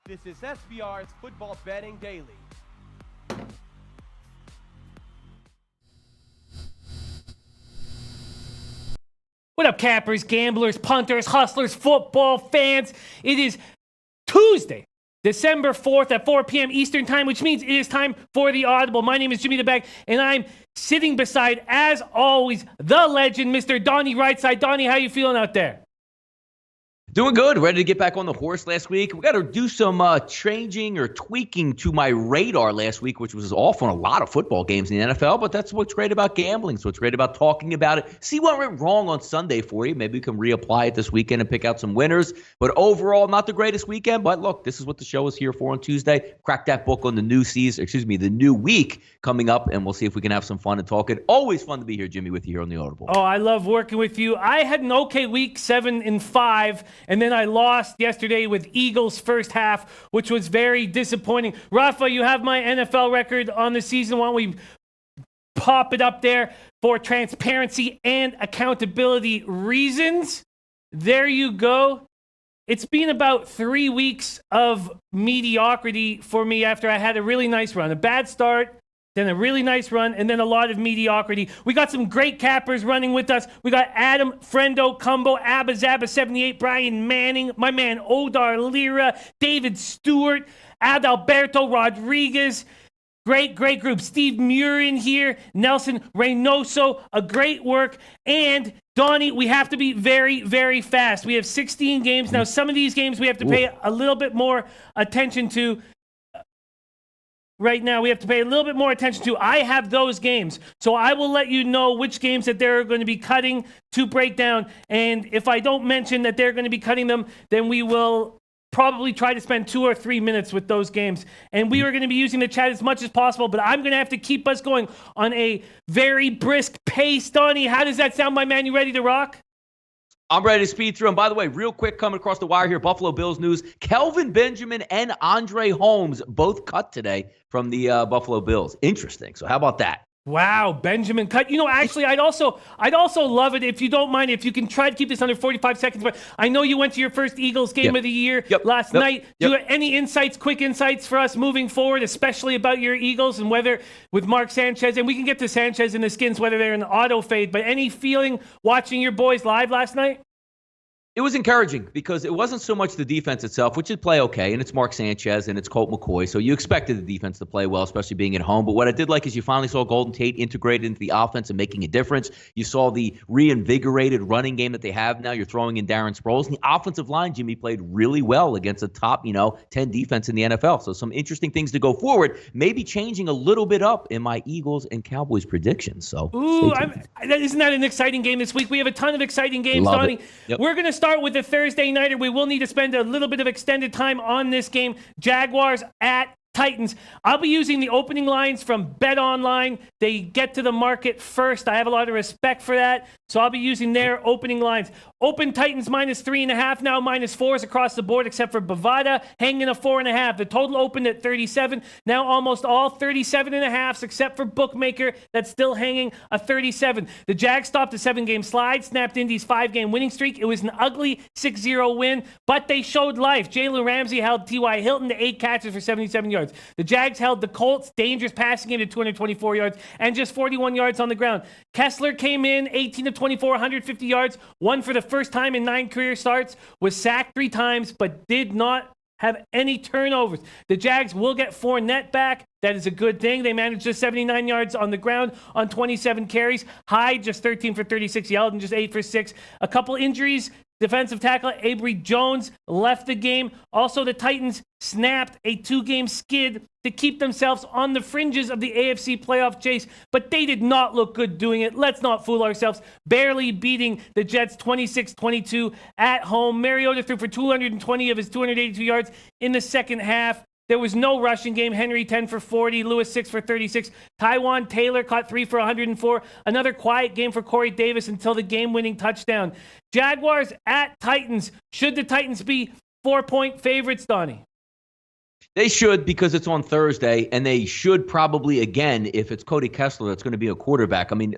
This is SBR's Football Betting Daily. What up, cappers, gamblers, punters, hustlers, football fans? It is Tuesday, December 4th at 4 p.m. Eastern Time, which means it is time for the Audible. My name is Jimmy the Bag, and I'm sitting beside, as always, the legend, Mr. Donnie Rightside. Donnie, how you feeling out there? Doing good. Ready to get back on the horse last week. We got to do some changing or tweaking to my radar last week, which was off on a lot of football games in the NFL. But that's what's great about gambling. So it's great about talking about it. See what went wrong on Sunday for you. Maybe we can reapply it this weekend and pick out some winners. But overall, not the greatest weekend. But look, this is what the show is here for on Tuesday. Crack that book on the new week coming up, and we'll see if we can have some fun and talk it. Always fun to be here, Jimmy, with you here on the Audible. Oh, I love working with you. I had an okay week, 7-5. And then I lost yesterday with Eagles first half, which was very disappointing. Rafa, you have my NFL record on the season. Why don't we pop it up there for transparency and accountability reasons? There you go. It's been about 3 weeks of mediocrity for me after I had a really nice run. A bad start, then a really nice run, and then a lot of mediocrity. We got some great cappers running with us. We got Adam, Friendo, Cumbo, Abba Zabba 78, Brian Manning, my man Odar Lira, David Stewart, Adalberto Rodriguez. Great group. Steve Murin here, Nelson Reynoso, a great work. And Donnie, we have to be very, very fast. We have 16 games. Now, some of these games we have to pay a little bit more attention to. Right now, we have to pay a little bit more attention to. I have those games, so I will let you know which games that they're going to be cutting to break down. And if I don't mention that they're going to be cutting them, then we will probably try to spend 2 or 3 minutes with those games. And we are going to be using the chat as much as possible, but I'm going to have to keep us going on a very brisk pace. Donnie, how does that sound, my man? You ready to rock? I'm ready to speed through. And by the way, real quick, coming across the wire here, Buffalo Bills news. Kelvin Benjamin and Andre Holmes both cut today from the Buffalo Bills. Interesting. So how about that? Wow, Benjamin cut. You know, actually, I'd also love it if you don't mind, if you can try to keep this under 45 seconds. But I know you went to your first Eagles game of the year last night. Do you have any quick insights for us moving forward, especially about your Eagles and whether with Mark Sanchez, and we can get to Sanchez and the Skins, whether they're in the auto fade, but any feeling watching your boys live last night? It was encouraging because it wasn't so much the defense itself, which did play okay, and it's Mark Sanchez and it's Colt McCoy, so you expected the defense to play well, especially being at home. But what I did like is you finally saw Golden Tate integrated into the offense and making a difference. You saw the reinvigorated running game that they have now. You're throwing in Darren Sproles. And the offensive line, Jimmy, played really well against a top, 10 defense in the NFL. So some interesting things to go forward, maybe changing a little bit up in my Eagles and Cowboys predictions. So, isn't that an exciting game this week? We have a ton of exciting games, Love Donnie. Yep. We're going to start with the Thursday nighter. We will need to spend a little bit of extended time on this game. Jaguars at Titans. I'll be using the opening lines from Bet Online. They get to the market first. I have a lot of respect for that. So I'll be using their opening lines. Open Titans -3.5, now -4s across the board, except for Bovada, hanging a 4.5. The total opened at 37. Now almost all 37.5s, except for Bookmaker, that's still hanging a 37. The Jags stopped a 7-game slide, snapped Indy's 5-game winning streak. It was an ugly 6-0 win, but they showed life. Jalen Ramsey held T.Y. Hilton to 8 catches for 77 yards. The Jags held the Colts, dangerous passing game to 224 yards and just 41 yards on the ground. Kessler came in 18 of 24, 150 yards, won for the first time in 9 career starts, was sacked 3 times, but did not have any turnovers. The Jags will get Fournette back. That is a good thing. They managed just 79 yards on the ground on 27 carries. Hyde just 13 for 36. Yeldon just 8 for 6. A couple injuries. Defensive tackle Avery Jones left the game. Also, the Titans snapped a 2-game skid to keep themselves on the fringes of the AFC playoff chase, but they did not look good doing it. Let's not fool ourselves. Barely beating the Jets 26-22 at home. Mariota threw for 220 of his 282 yards in the second half. There was no rushing game. Henry 10 for 40, Lewis 6 for 36. Tywan Taylor caught 3 for 104. Another quiet game for Corey Davis until the game-winning touchdown. Jaguars at Titans. Should the Titans be 4-point favorites, Donnie? They should, because it's on Thursday, and they should probably, again, if it's Cody Kessler that's going to be a quarterback. I mean,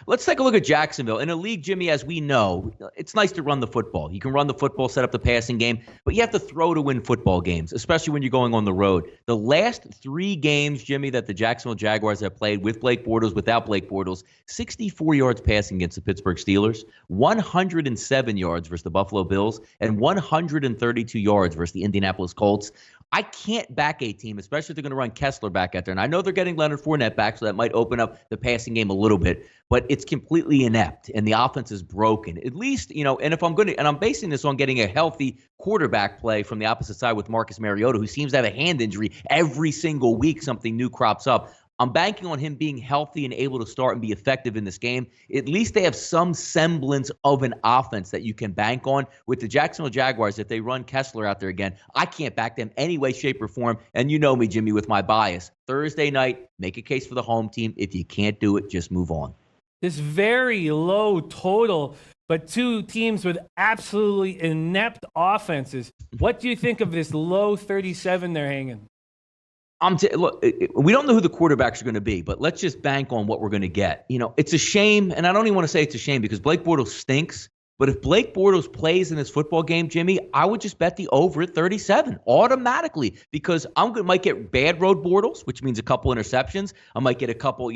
let's take a look at Jacksonville. In a league, Jimmy, as we know, it's nice to run the football. You can run the football, set up the passing game, but you have to throw to win football games, especially when you're going on the road. The last 3 games, Jimmy, that the Jacksonville Jaguars have played with Blake Bortles, without Blake Bortles, 64 yards passing against the Pittsburgh Steelers, 107 yards versus the Buffalo Bills, and 132 yards versus the Indianapolis Colts. I can't back a team, especially if they're going to run Kessler back out there. And I know they're getting Leonard Fournette back, so that might open up the passing game a little bit. But it's completely inept, and the offense is broken. At least, and if I'm going to, and I'm basing this on getting a healthy quarterback play from the opposite side with Marcus Mariota, who seems to have a hand injury every single week. Something new crops up. I'm banking on him being healthy and able to start and be effective in this game. At least they have some semblance of an offense that you can bank on. With the Jacksonville Jaguars, if they run Kessler out there again, I can't back them any way, shape, or form. And you know me, Jimmy, with my bias. Thursday night, make a case for the home team. If you can't do it, just move on. This very low total, but 2 teams with absolutely inept offenses. What do you think of this low 37 they're hanging? Look, we don't know who the quarterbacks are going to be, but let's just bank on what we're going to get. It's a shame, and I don't even want to say it's a shame because Blake Bortles stinks. But if Blake Bortles plays in this football game, Jimmy, I would just bet the over at 37 automatically because might get bad road Bortles, which means a couple interceptions. I might get a couple,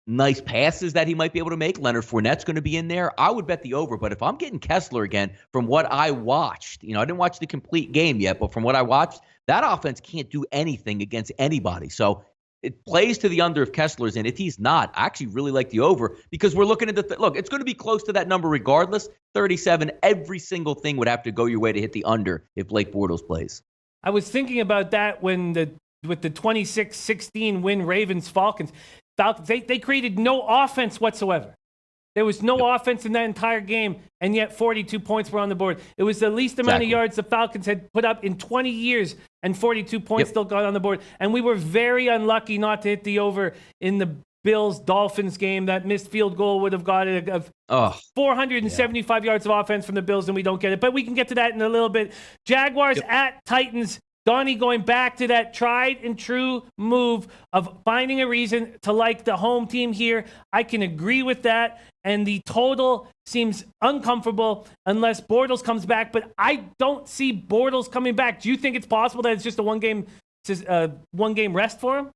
nice passes that he might be able to make. Leonard Fournette's going to be in there. I would bet the over. But if I'm getting Kessler again, from what I watched, I didn't watch the complete game yet, but from what I watched, that offense can't do anything against anybody. So it plays to the under if Kessler's in. If he's not, I actually really like the over because we're looking at look, it's going to be close to that number regardless. 37, every single thing would have to go your way to hit the under if Blake Bortles plays. I was thinking about that with the 26-16 win Falcons, they created no offense whatsoever. There was no offense in that entire game, and yet 42 points were on the board. It was the least amount of yards the Falcons had put up in 20 years, and 42 points still got on the board. And we were very unlucky not to hit the over in the Bills-Dolphins game. That missed field goal would have got it of 475 yards of offense from the Bills, and we don't get it. But we can get to that in a little bit. Jaguars at Titans. Donnie, going back to that tried and true move of finding a reason to like the home team here. I can agree with that. And the total seems uncomfortable unless Bortles comes back. But I don't see Bortles coming back. Do you think it's possible that it's just a one-game rest for him?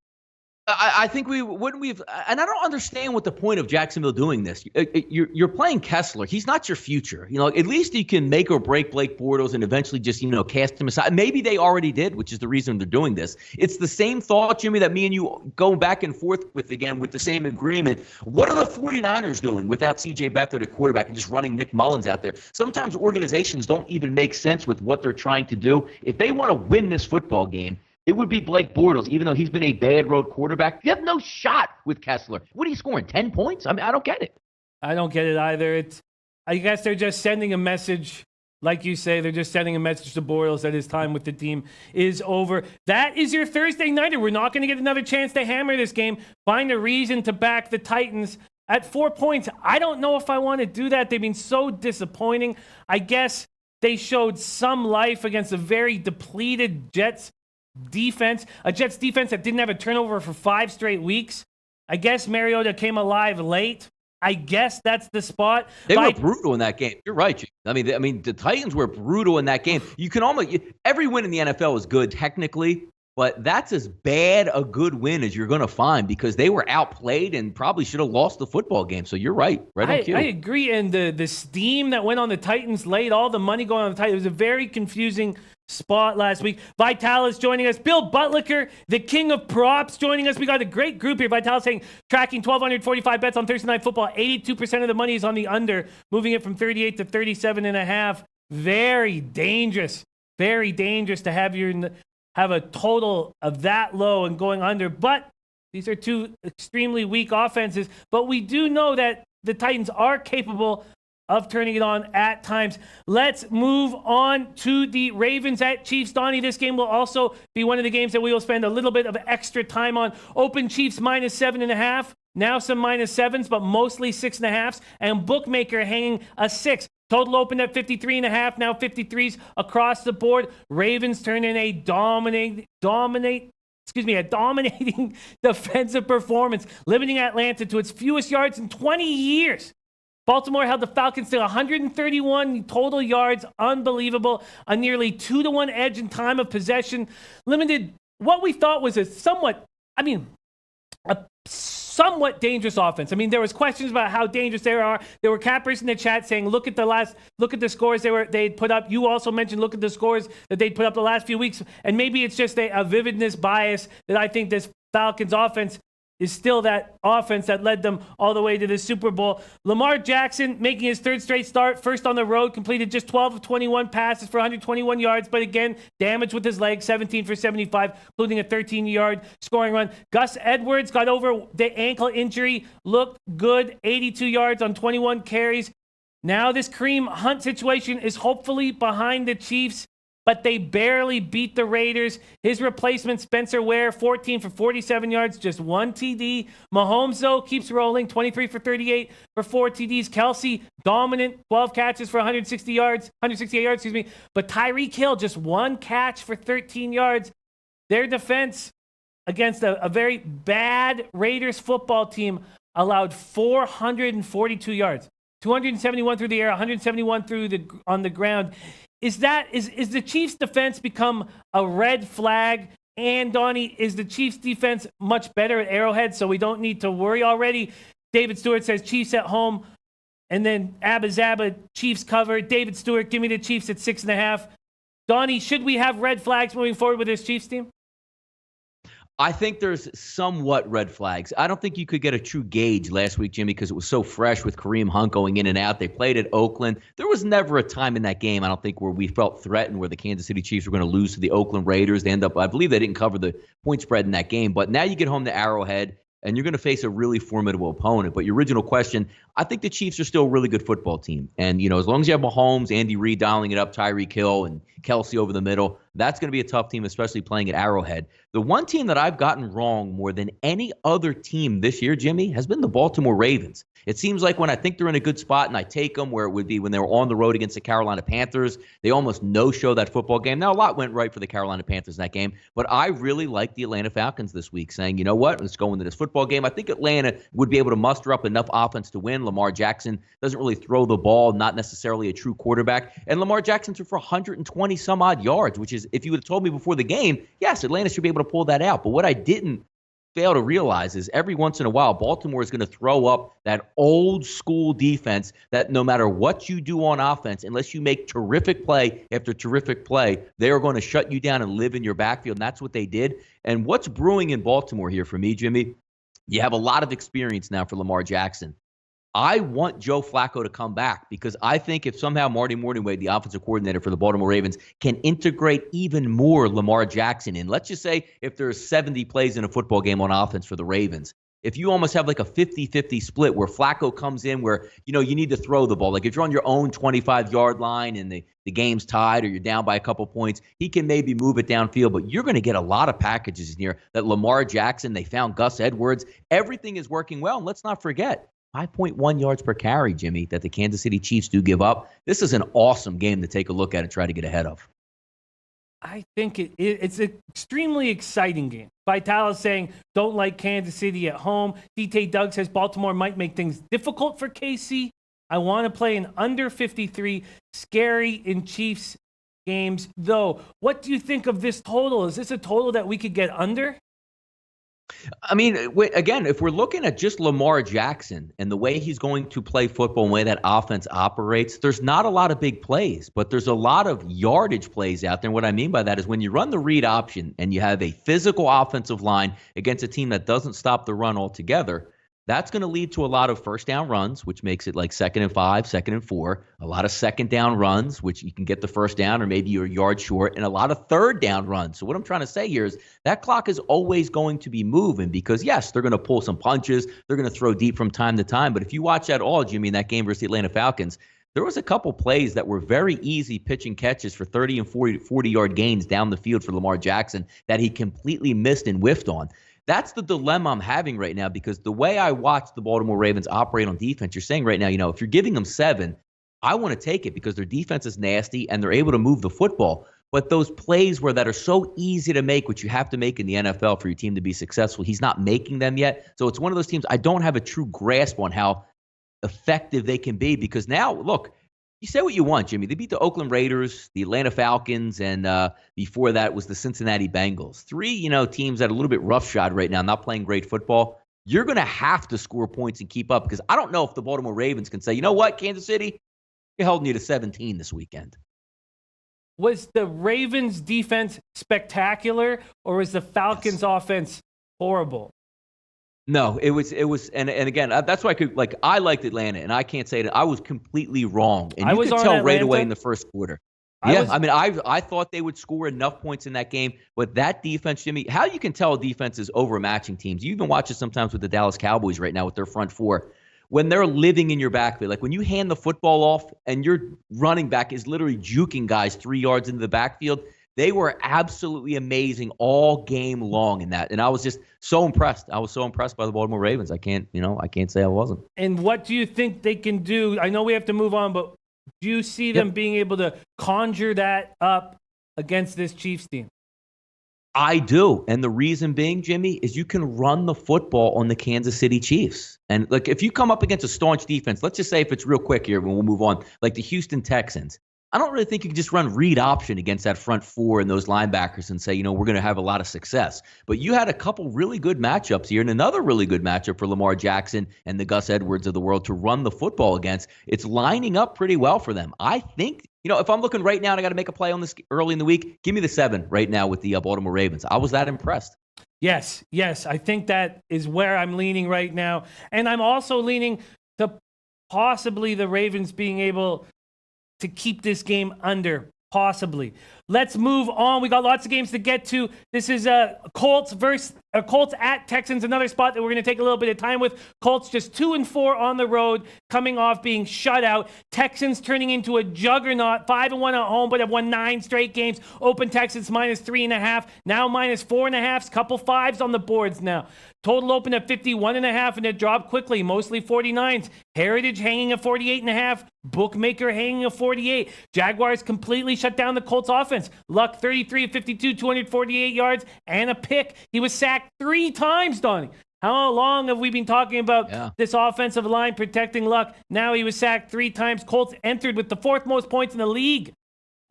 I think and I don't understand what the point of Jacksonville doing this. You're playing Kessler. He's not your future. At least you can make or break Blake Bortles and eventually just, cast him aside. Maybe they already did, which is the reason they're doing this. It's the same thought, Jimmy, that me and you go back and forth with again with the same agreement. What are the 49ers doing without C.J. Beathard at quarterback and just running Nick Mullins out there? Sometimes organizations don't even make sense with what they're trying to do. If they want to win this football game, it would be Blake Bortles, even though he's been a bad road quarterback. You have no shot with Kessler. What are you scoring, 10 points? I mean, I don't get it. I don't get it either. I guess they're just sending a message. Like you say, they're just sending a message to Bortles that his time with the team is over. That is your Thursday nighter. We're not going to get another chance to hammer this game. Find a reason to back the Titans at 4 points. I don't know if I want to do that. They've been so disappointing. I guess they showed some life against a very depleted Jets defense, a Jets defense that didn't have a turnover for 5 straight weeks. I guess Mariota came alive late. I guess that's the spot. They were brutal in that game. You're right. I mean, the Titans were brutal in that game. You can every win in the NFL is good technically, but that's as bad a good win as you're going to find because they were outplayed and probably should have lost the football game. So you're right. Right on cue. I agree. And the steam that went on the Titans late, all the money going on the Titans, it was a very confusing spot last week. Vitalis joining us. Bill Butlicker, the king of props, joining us. We got a great group here. Vitalis saying tracking 1,245 bets on Thursday Night Football. 82% of the money is on the under, moving it from 38 to 37.5. Very dangerous. Very dangerous to have a total of that low and going under. But these are 2 extremely weak offenses. But we do know that the Titans are capable of turning it on at times. Let's move on to the Ravens at Chiefs. Donnie, this game will also be one of the games that we will spend a little bit of extra time on. Open Chiefs -7.5. Now some -7s, but mostly 6.5s. And bookmaker hanging a 6. Total opened at 53.5, now 53s across the board. Ravens turn in a dominating defensive performance, limiting Atlanta to its fewest yards in 20 years. Baltimore held the Falcons to 131 total yards. Unbelievable. A nearly 2-1 edge in time of possession. Limited what we thought was a somewhat dangerous offense. I mean, there was questions about how dangerous they are. There were cappers in the chat saying, look at the scores they'd put up. You also mentioned, look at the scores that they'd put up the last few weeks. And maybe it's just a vividness bias that I think this Falcons offense is still that offense that led them all the way to the Super Bowl. Lamar Jackson making his third straight start, first on the road, completed just 12 of 21 passes for 121 yards, but again, damage with his leg, 17 for 75, including a 13-yard scoring run. Gus Edwards got over the ankle injury, looked good, 82 yards on 21 carries. Now this Kareem Hunt situation is hopefully behind the Chiefs, but they barely beat the Raiders. His replacement, Spencer Ware, 14 for 47 yards, just 1 TD. Mahomes, though, keeps rolling, 23 for 38 for 4 TDs. Kelsey, dominant, 12 catches for 168 yards, But Tyreek Hill, just 1 catch for 13 yards. Their defense against a very bad Raiders football team allowed 442 yards. 271 through the air, 171 on the ground. Is the Chiefs' defense become a red flag? And Donnie, is the Chiefs' defense much better at Arrowhead, so we don't need to worry already? David Stewart says Chiefs at home, and then Abba Zabba, Chiefs cover. David Stewart, give me the Chiefs at 6.5. Donnie, should we have red flags moving forward with this Chiefs team? I think there's somewhat red flags. I don't think you could get a true gauge last week, Jimmy, because it was so fresh with Kareem Hunt going in and out. They played at Oakland. There was never a time in that game, I don't think, where we felt threatened, where the Kansas City Chiefs were going to lose to the Oakland Raiders. I believe they didn't cover the point spread in that game. But now you get home to Arrowhead, and you're going to face a really formidable opponent. But your original question, I think the Chiefs are still a really good football team. And, as long as you have Mahomes, Andy Reid dialing it up, Tyreek Hill, and Kelsey over the middle, that's going to be a tough team, especially playing at Arrowhead. The one team that I've gotten wrong more than any other team this year, Jimmy, has been the Baltimore Ravens. It seems like when I think they're in a good spot and I take them, where it would be when they were on the road against the Carolina Panthers, they almost no-show that football game. Now, a lot went right for the Carolina Panthers in that game, but I really like the Atlanta Falcons this week, saying, you know what, let's go into this football game. I think Atlanta would be able to muster up enough offense to win. Lamar Jackson doesn't really throw the ball, not necessarily a true quarterback. And Lamar Jackson threw for 120-some-odd yards, which is, if you would have told me before the game, yes, Atlanta should be able to pull that out. But what I didn't fail to realize is every once in a while, Baltimore is going to throw up that old school defense that no matter what you do on offense, unless you make terrific play after terrific play, they are going to shut you down and live in your backfield. And that's what they did. And what's brewing in Baltimore here for me, Jimmy, you have a lot of experience now for Lamar Jackson. I want Joe Flacco to come back, because I think if somehow Marty Mornhinweg, the offensive coordinator for the Baltimore Ravens, can integrate even more Lamar Jackson in, let's just say if there's 70 plays in a football game on offense for the Ravens, if you almost have like a 50-50 split where Flacco comes in where, you need to throw the ball, like if you're on your own 25-yard line and the game's tied or you're down by a couple points, he can maybe move it downfield, but you're going to get a lot of packages in here that Lamar Jackson, they found Gus Edwards, everything is working well. And let's not forget, 5.1 yards per carry, Jimmy, that the Kansas City Chiefs do give up. This is an awesome game to take a look at and try to get ahead of. I think it's an extremely exciting game. Vitalis saying, don't like Kansas City at home. DT Doug says Baltimore might make things difficult for KC. I want to play an under 53, scary in Chiefs games, though. What do you think of this total? Is this a total that we could get under? I mean, again, if we're looking at just Lamar Jackson and the way he's going to play football and the way that offense operates, there's not a lot of big plays, but there's a lot of yardage plays out there. And what I mean by that is when you run the read option and you have a physical offensive line against a team that doesn't stop the run altogether, that's going to lead to a lot of first down runs, which makes it like 2nd and 5, 2nd and 4, a lot of second down runs, which you can get the first down or maybe you're a yard short, and a lot of third down runs. So what I'm trying to say here is that clock is always going to be moving because, yes, they're going to pull some punches. They're going to throw deep from time to time. But if you watch that all, Jimmy, in that game versus the Atlanta Falcons, there was a couple plays that were very easy pitch and catches for 30 and 40-yard gains down the field for Lamar Jackson that he completely missed and whiffed on. That's the dilemma I'm having right now because the way I watch the Baltimore Ravens operate on defense, you're saying right now, if you're giving them 7, I want to take it because their defense is nasty and they're able to move the football. But those plays that are so easy to make, which you have to make in the NFL for your team to be successful, he's not making them yet. So it's one of those teams I don't have a true grasp on how effective they can be, because now, look, you say what you want, Jimmy. They beat the Oakland Raiders, the Atlanta Falcons, and before that was the Cincinnati Bengals. Three, teams that are a little bit roughshod right now, not playing great football. You're going to have to score points and keep up, because I don't know if the Baltimore Ravens can say, you know what, Kansas City, we're holding you to 17 this weekend. Was the Ravens defense spectacular, or was the Falcons offense horrible? No, it was, and again, that's why I liked Atlanta, and I can't say that I was completely wrong. And you could tell right away in the first quarter. I thought they would score enough points in that game, but that defense, Jimmy, how you can tell a defense is overmatching teams. You even watch it sometimes with the Dallas Cowboys right now with their front four. When they're living in your backfield, like when you hand the football off and your running back is literally juking guys 3 yards into the backfield, they were absolutely amazing all game long in that. And I was just so impressed. I was so impressed by the Baltimore Ravens. I can't say I wasn't. And what do you think they can do? I know we have to move on, but do you see them being able to conjure that up against this Chiefs team? I do. And the reason being, Jimmy, is you can run the football on the Kansas City Chiefs. And if you come up against a staunch defense, let's just say if it's real quick here, when we'll move on, like the Houston Texans, I don't really think you can just run read option against that front four and those linebackers and say, we're going to have a lot of success. But you had a couple really good matchups here, and another really good matchup for Lamar Jackson and the Gus Edwards of the world to run the football against. It's lining up pretty well for them. I think, if I'm looking right now and I got to make a play on this early in the week, give me the 7 right now with the Baltimore Ravens. I was that impressed. Yes. I think that is where I'm leaning right now. And I'm also leaning to possibly the Ravens being able to keep this game under, possibly. Let's move on. We got lots of games to get to. This is Colts at Texans, another spot that we're going to take a little bit of time with. Colts just 2-4 on the road, coming off being shut out. Texans turning into a juggernaut, 5-1 at home, but have won 9 straight games. Open Texans -3.5, now -4.5, couple fives on the boards now. Total open at 51.5, and it dropped quickly, mostly 49s. Heritage hanging at 48.5. Bookmaker hanging at 48. Jaguars completely shut down the Colts offense. Luck 33 of 52, 248 yards, and a pick. He was sacked 3 times, Donnie. How long have we been talking about this offensive line protecting Luck? Now he was sacked 3 times. Colts entered with the 4th most points in the league,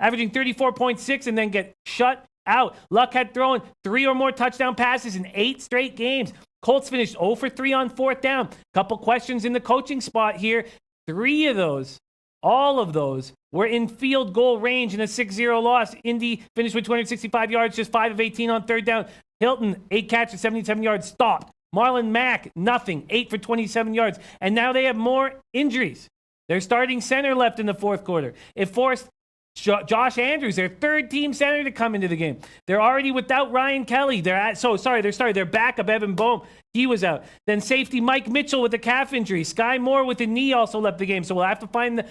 averaging 34.6, and then get shut out. Luck had thrown 3 or more touchdown passes in 8 straight games. Colts finished 0 for 3 on 4th down. Couple questions in the coaching spot here. 3 of those, all of those, were in field goal range in a 6-0 loss. Indy finished with 265 yards, just 5 of 18 on 3rd down. Hilton, 8 catches, 77 yards, stopped. Marlon Mack, nothing, 8 for 27 yards. And now they have more injuries. Their starting center left in the 4th quarter. It forced Josh Andrews, their 3rd-team center, to come into the game. They're already without Ryan Kelly. Their backup, Evan Boehm, he was out. Then safety Mike Mitchell with a calf injury. Sky Moore with a knee also left the game. So we'll have to find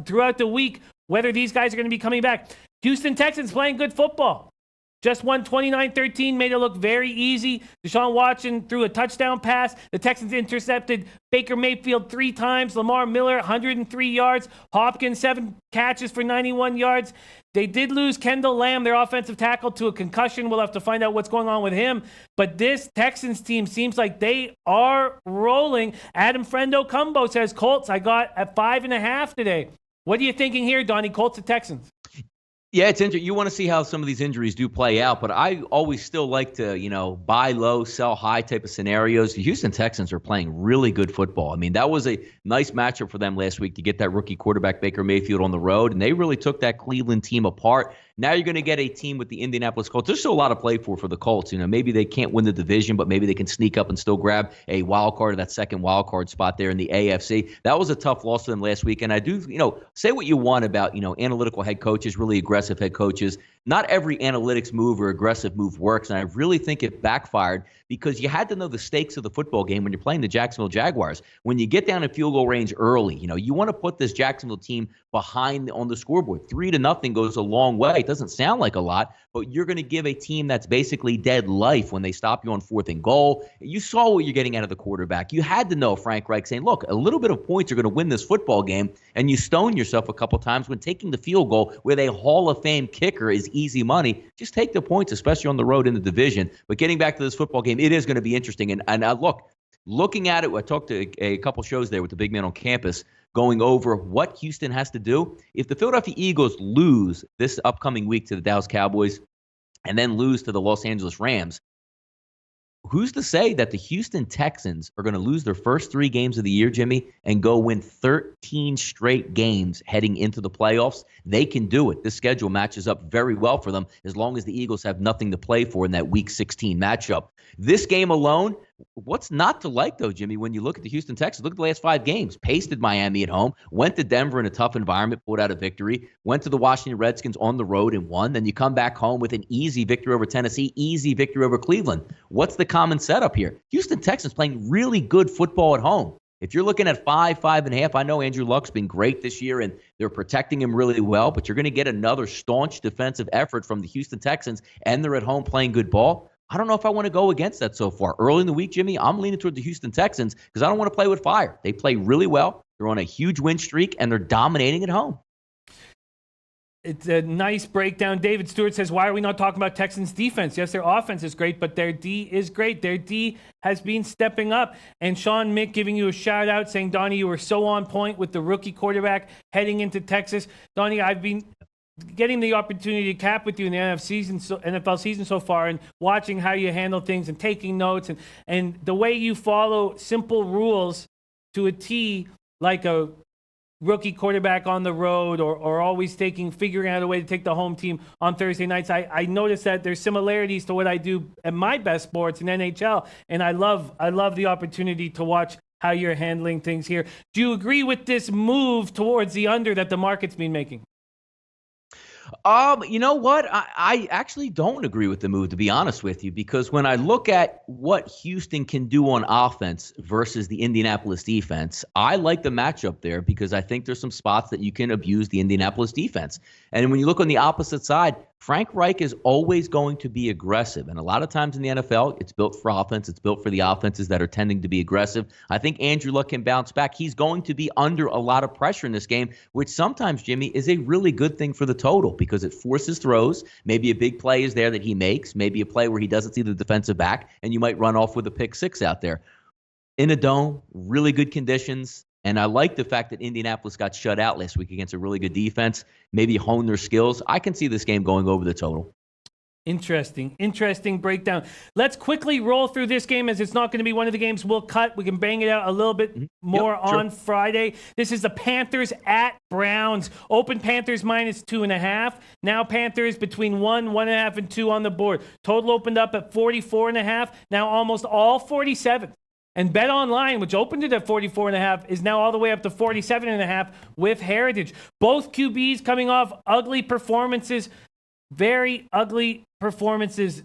throughout the week whether these guys are going to be coming back. Houston Texans playing good football. Just won 29-13, made it look very easy. Deshaun Watson threw a touchdown pass. The Texans intercepted Baker Mayfield 3 times. Lamar Miller, 103 yards. Hopkins, 7 catches for 91 yards. They did lose Kendall Lamb, their offensive tackle, to a concussion. We'll have to find out what's going on with him. But this Texans team seems like they are rolling. Adam Frendo Cumbo says, Colts, I got at 5.5 today. What are you thinking here, Donnie? Colts to Texans? Yeah, it's interesting. You want to see how some of these injuries do play out, but I always still like to, buy low, sell high type of scenarios. The Houston Texans are playing really good football. I mean, that was a nice matchup for them last week to get that rookie quarterback Baker Mayfield on the road, and they really took that Cleveland team apart. Now you're going to get a team with the Indianapolis Colts. There's still a lot to play for the Colts. Maybe they can't win the division, but maybe they can sneak up and still grab a wild card, that second wild card spot there in the AFC. That was a tough loss to them last week. And I do, say what you want about, analytical head coaches, really aggressive head coaches. not every analytics move or aggressive move works, and I really think it backfired because you had to know the stakes of the football game when you're playing the Jacksonville Jaguars. When you get down in field goal range early, you want to put this Jacksonville team behind on the scoreboard. 3-0 goes a long way. It doesn't sound like a lot, but you're going to give a team that's basically dead life when they stop you on 4th and goal. You saw what you're getting out of the quarterback. You had to know Frank Reich saying, look, a little bit of points are going to win this football game, and you stone yourself a couple times when taking the field goal with a Hall of Fame kicker is easy money. Just take the points, especially on the road in the division. But getting back to this football game, it is going to be interesting. And looking at it, I talked to a couple shows there with the big man on campus going over what Houston has to do. If the Philadelphia Eagles lose this upcoming week to the Dallas Cowboys and then lose to the Los Angeles Rams, who's to say that the Houston Texans are going to lose their first 3 games of the year, Jimmy, and go win 13 straight games heading into the playoffs? They can do it. This schedule matches up very well for them as long as the Eagles have nothing to play for in that Week 16 matchup. This game alone, what's not to like, though, Jimmy, when you look at the Houston Texans? Look at the last 5 games. Pasted Miami at home, went to Denver in a tough environment, pulled out a victory, went to the Washington Redskins on the road and won. Then you come back home with an easy victory over Tennessee, easy victory over Cleveland. What's the common setup here? Houston Texans playing really good football at home. If you're looking at 5.5, I know Andrew Luck's been great this year, and they're protecting him really well, but you're going to get another staunch defensive effort from the Houston Texans, and they're at home playing good ball. I don't know if I want to go against that so far. Early in the week, Jimmy, I'm leaning toward the Houston Texans because I don't want to play with fire. They play really well. They're on a huge win streak, and they're dominating at home. It's a nice breakdown. David Stewart says, why are we not talking about Texans defense? Yes, their offense is great, but their D is great. Their D has been stepping up. And Sean Mick giving you a shout out saying, Donnie, you were so on point with the rookie quarterback heading into Texas. Donnie, I've been getting the opportunity to cap with you in the NFL season so far and watching how you handle things and taking notes and the way you follow simple rules to a T, like a rookie quarterback on the road or always figuring out a way to take the home team on Thursday nights. I noticed that there's similarities to what I do at my best sports in NHL, and I love the opportunity to watch how you're handling things here. Do you agree with this move towards the under that the market's been making? You know what? I actually don't agree with the move, to be honest with you, because when I look at what Houston can do on offense versus the Indianapolis defense, I like the matchup there because I think there's some spots that you can abuse the Indianapolis defense. And when you look on the opposite side, Frank Reich is always going to be aggressive. And a lot of times in the NFL, it's built for offense. It's built for the offenses that are tending to be aggressive. I think Andrew Luck can bounce back. He's going to be under a lot of pressure in this game, which sometimes, Jimmy, is a really good thing for the total because it forces throws. Maybe a big play is there that he makes. Maybe a play where he doesn't see the defensive back, and you might run off with a pick 6 out there. In a dome, really good conditions. And I like the fact that Indianapolis got shut out last week against a really good defense, maybe hone their skills. I can see this game going over the total. Interesting breakdown. Let's quickly roll through this game as it's not going to be one of the games we'll cut. We can bang it out a little bit more on Friday. This is the Panthers at Browns. Open Panthers -2.5. Now Panthers between 1.5, and 2 on the board. Total opened up at 44.5. Now almost all 47. And Bet Online, which opened it at 44.5, is now all the way up to 47.5 with Heritage. Both QBs coming off ugly performances, very ugly performances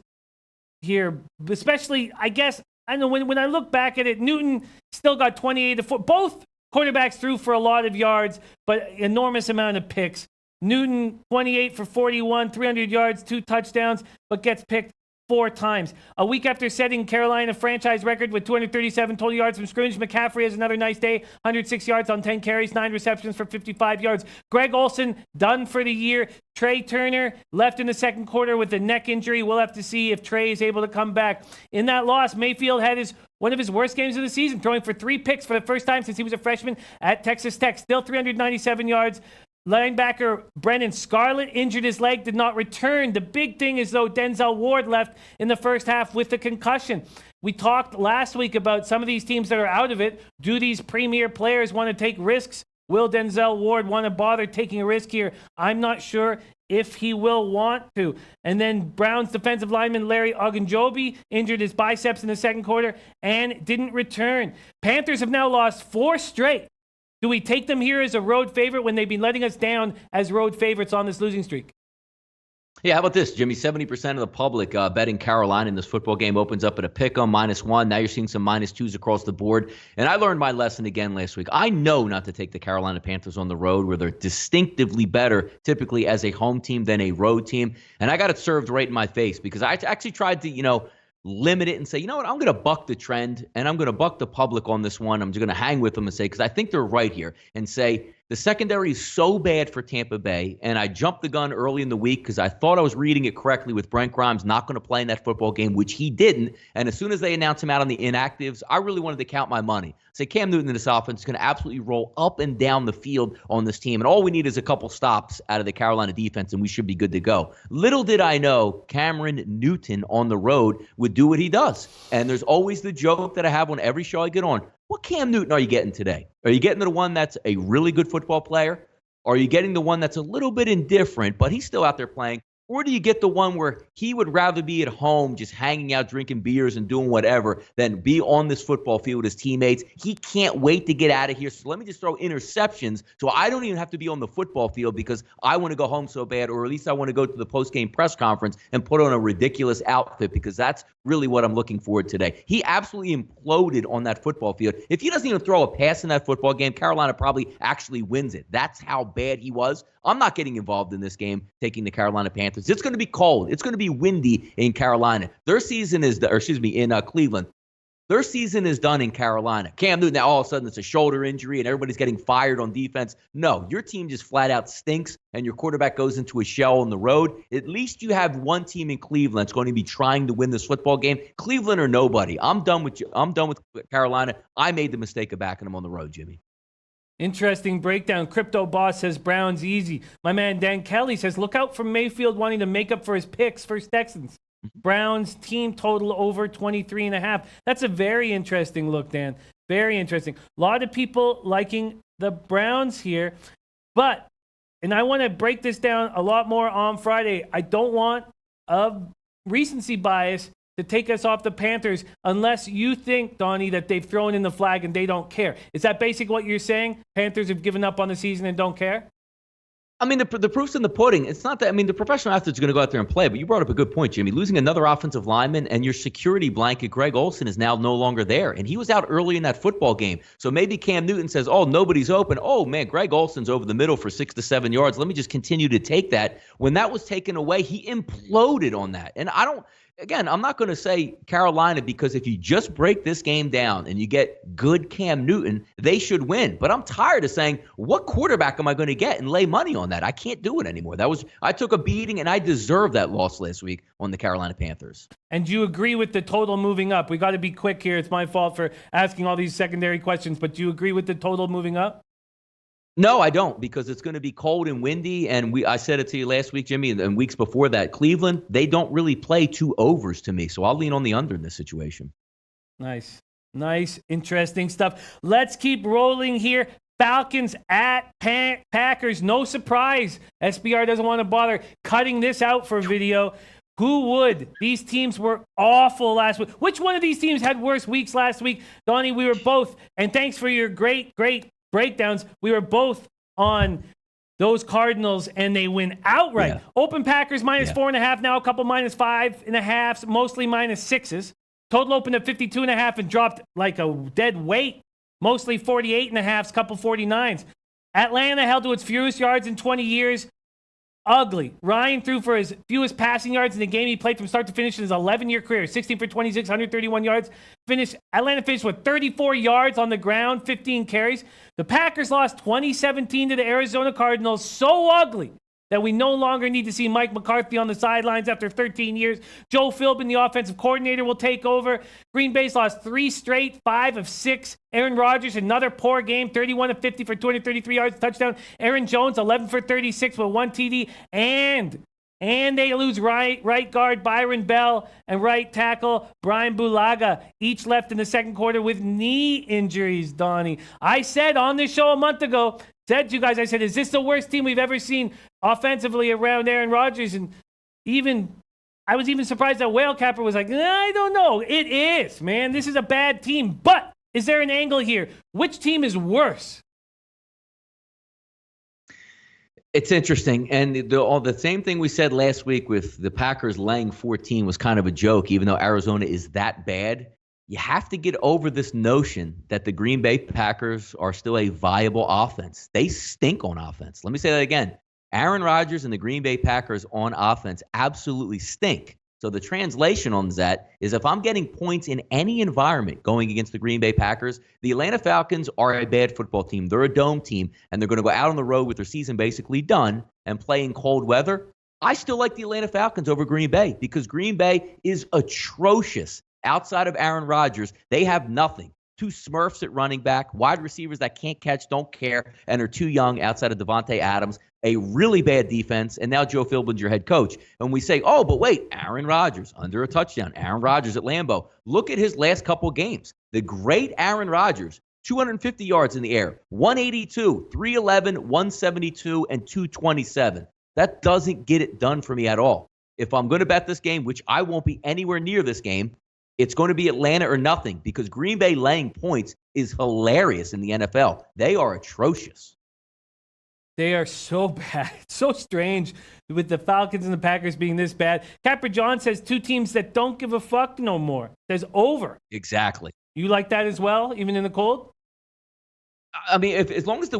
here. Especially, I guess, I know when I look back at it, Newton still got 28 to 4. Both quarterbacks threw for a lot of yards, but enormous amount of picks. Newton, 28 for 41, 300 yards, 2 touchdowns, but gets picked 4 times. A week after setting Carolina franchise record with 237 total yards from scrimmage, McCaffrey has another nice day, 106 yards on 10 carries, 9 receptions for 55 yards. Greg Olsen done for the year. Trey Turner left in the second quarter with a neck injury. We'll have to see if Trey is able to come back. In that loss, Mayfield had one of his worst games of the season, throwing for 3 picks for the first time since he was a freshman at Texas Tech. Still 397 yards. Linebacker Brennan Scarlett injured his leg, did not return. The big thing is, though, Denzel Ward left in the first half with a concussion. We talked last week about some of these teams that are out of it. Do these premier players want to take risks? Will Denzel Ward want to bother taking a risk here? I'm not sure if he will want to. And then Browns defensive lineman Larry Ogunjobi injured his biceps in the second quarter and didn't return. Panthers have now lost 4 straight. Do we take them here as a road favorite when they've been letting us down as road favorites on this losing streak? Yeah, how about this, Jimmy? 70% of the public betting Carolina in this football game opens up at a pick-em, -1. Now you're seeing some -2s across the board. And I learned my lesson again last week. I know not to take the Carolina Panthers on the road, where they're distinctively better typically as a home team than a road team. And I got it served right in my face because I actually tried to, limit it and say, you know what, I'm going to buck the trend and I'm going to buck the public on this one. I'm just going to hang with them and say, because I think they're right here, and say the secondary is so bad for Tampa Bay. And I jumped the gun early in the week because I thought I was reading it correctly with Brent Grimes not going to play in that football game, which he didn't. And as soon as they announced him out on the inactives, I really wanted to count my money. Say Cam Newton in this offense is going to absolutely roll up and down the field on this team. And all we need is a couple stops out of the Carolina defense, and we should be good to go. Little did I know Cameron Newton on the road would do what he does. And there's always the joke that I have on every show I get on. What Cam Newton are you getting today? Are you getting the one that's a really good football player? Or are you getting the one that's a little bit indifferent, but he's still out there playing? Or do you get the one where he would rather be at home just hanging out, drinking beers and doing whatever than be on this football field with his teammates? He can't wait to get out of here. So let me just throw interceptions so I don't even have to be on the football field because I want to go home so bad, or at least I want to go to the post-game press conference and put on a ridiculous outfit, because that's really what I'm looking for today. He absolutely imploded on that football field. If he doesn't even throw a pass in that football game, Carolina probably actually wins it. That's how bad he was. I'm not getting involved in this game taking the Carolina Panthers. It's going to be cold. It's going to be windy in Carolina. Their season is, in Cleveland. Their season is done in Carolina. Cam Newton, now all of a sudden it's a shoulder injury and everybody's getting fired on defense. No, your team just flat out stinks and your quarterback goes into a shell on the road. At least you have one team in Cleveland that's going to be trying to win this football game. Cleveland or nobody. I'm done with Carolina. I made the mistake of backing them on the road, Jimmy. Interesting breakdown. Crypto Boss says Brown's easy. My man Dan Kelly says, look out for Mayfield wanting to make up for his picks versus Texans. Browns team total over 23.5. That's a very interesting look, Dan. Very interesting. A lot of people liking the Browns here, but, and I want to break this down a lot more on Friday. I don't want a recency bias to take us off the Panthers unless you think, Donnie, that they've thrown in the flag and they don't care. Is that basically what you're saying? Panthers have given up on the season and don't care? I mean, the proof's in the pudding. It's not that, the professional athlete's going to go out there and play, but you brought up a good point, Jimmy. Losing another offensive lineman and your security blanket, Greg Olsen, is now no longer there. And he was out early in that football game. So maybe Cam Newton says, oh, nobody's open. Oh, man, Greg Olsen's over the middle for 6 to 7 yards. Let me just continue to take that. When that was taken away, he imploded on that. And Again, I'm not going to say Carolina, because if you just break this game down and you get good Cam Newton, they should win. But I'm tired of saying, what quarterback am I going to get, and lay money on that? I can't do it anymore. I took a beating, and I deserved that loss last week on the Carolina Panthers. And do you agree with the total moving up? We got to be quick here. It's my fault for asking all these secondary questions, but do you agree with the total moving up? No, I don't, because it's going to be cold and windy. And I said it to you last week, Jimmy, and weeks before that. Cleveland, they don't really play 2 overs to me. So I'll lean on the under in this situation. Nice. Interesting stuff. Let's keep rolling here. Falcons at Packers. No surprise. SBR doesn't want to bother cutting this out for video. Who would? These teams were awful last week. Which one of these teams had worse weeks last week? Donnie, we were both. And thanks for your great breakdowns. We were both on those Cardinals, and they win outright. Yeah. Open Packers -4.5 now, a couple -5.5, mostly -6s. Total opened at 52.5 and dropped like a dead weight. Mostly 48.5s, couple 49s. Atlanta held to its fewest yards in 20 years. Ugly. Ryan threw for his fewest passing yards in the game he played from start to finish in his 11-year career. 16 for 26, 131 yards. Atlanta finished with 34 yards on the ground, 15 carries. The Packers lost 2017 to the Arizona Cardinals. So ugly that we no longer need to see Mike McCarthy on the sidelines after 13 years. Joe Philbin, the offensive coordinator, will take over. Green Bay's lost 3 straight, 5 of 6. Aaron Rodgers, another poor game, 31 of 50 for 233 yards, touchdown. Aaron Jones, 11 for 36 with 1 TD. And they lose right guard Byron Bell and right tackle Brian Bulaga, each left in the second quarter with knee injuries, Donnie. I said on this show a month ago, said to you guys, I said, is this the worst team we've ever seen offensively around Aaron Rodgers? And I was even surprised that Whale Capper was like, I don't know. It is, man. This is a bad team. But is there an angle here? Which team is worse? It's interesting. And the same thing we said last week with the Packers laying 14 was kind of a joke, even though Arizona is that bad. You have to get over this notion that the Green Bay Packers are still a viable offense. They stink on offense. Let me say that again. Aaron Rodgers and the Green Bay Packers on offense absolutely stink. So the translation on that is if I'm getting points in any environment going against the Green Bay Packers, the Atlanta Falcons are a bad football team. They're a dome team, and they're going to go out on the road with their season basically done and play in cold weather. I still like the Atlanta Falcons over Green Bay because Green Bay is atrocious. Outside of Aaron Rodgers, they have nothing. Two Smurfs at running back, wide receivers that can't catch, don't care, and are too young outside of Devontae Adams, a really bad defense, and now Joe Philbin's your head coach. And we say, oh, but wait, Aaron Rodgers under a touchdown, Aaron Rodgers at Lambeau. Look at his last couple games. The great Aaron Rodgers, 250 yards in the air, 182, 311, 172, and 227. That doesn't get it done for me at all. If I'm going to bet this game, which I won't be anywhere near this game, it's going to be Atlanta or nothing because Green Bay laying points is hilarious in the NFL. They are atrocious. They are so bad. It's so strange with the Falcons and the Packers being this bad. Capper John says two teams that don't give a fuck no more. There's over. Exactly. You like that as well, even in the cold? I mean, as long as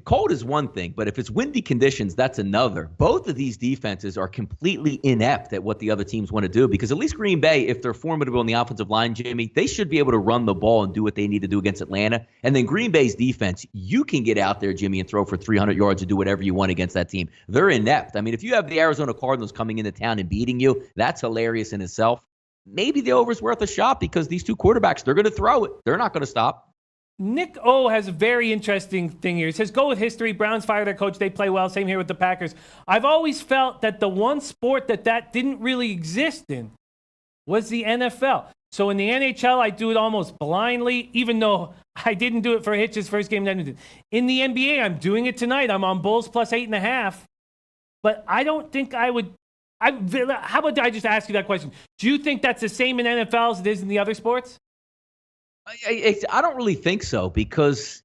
cold is one thing, but if it's windy conditions, that's another. Both of these defenses are completely inept at what the other teams want to do because at least Green Bay, if they're formidable in the offensive line, Jimmy, they should be able to run the ball and do what they need to do against Atlanta. And then Green Bay's defense, you can get out there, Jimmy, and throw for 300 yards and do whatever you want against that team. They're inept. I mean, if you have the Arizona Cardinals coming into town and beating you, that's hilarious in itself. Maybe the over's worth a shot because these two quarterbacks, they're going to throw it. They're not going to stop. Nick O has a very interesting thing here. He says, go with history. Browns fire their coach. They play well. Same here with the Packers. I've always felt that the one sport that didn't really exist in was the NFL. So in the NHL, I do it almost blindly, even though I didn't do it for Hitch's first game in Edmonton. In the NBA, I'm doing it tonight. I'm on Bulls plus 8.5. But I don't think I would. How about I just ask you that question? Do you think that's the same in NFL as it is in the other sports? I don't really think so because,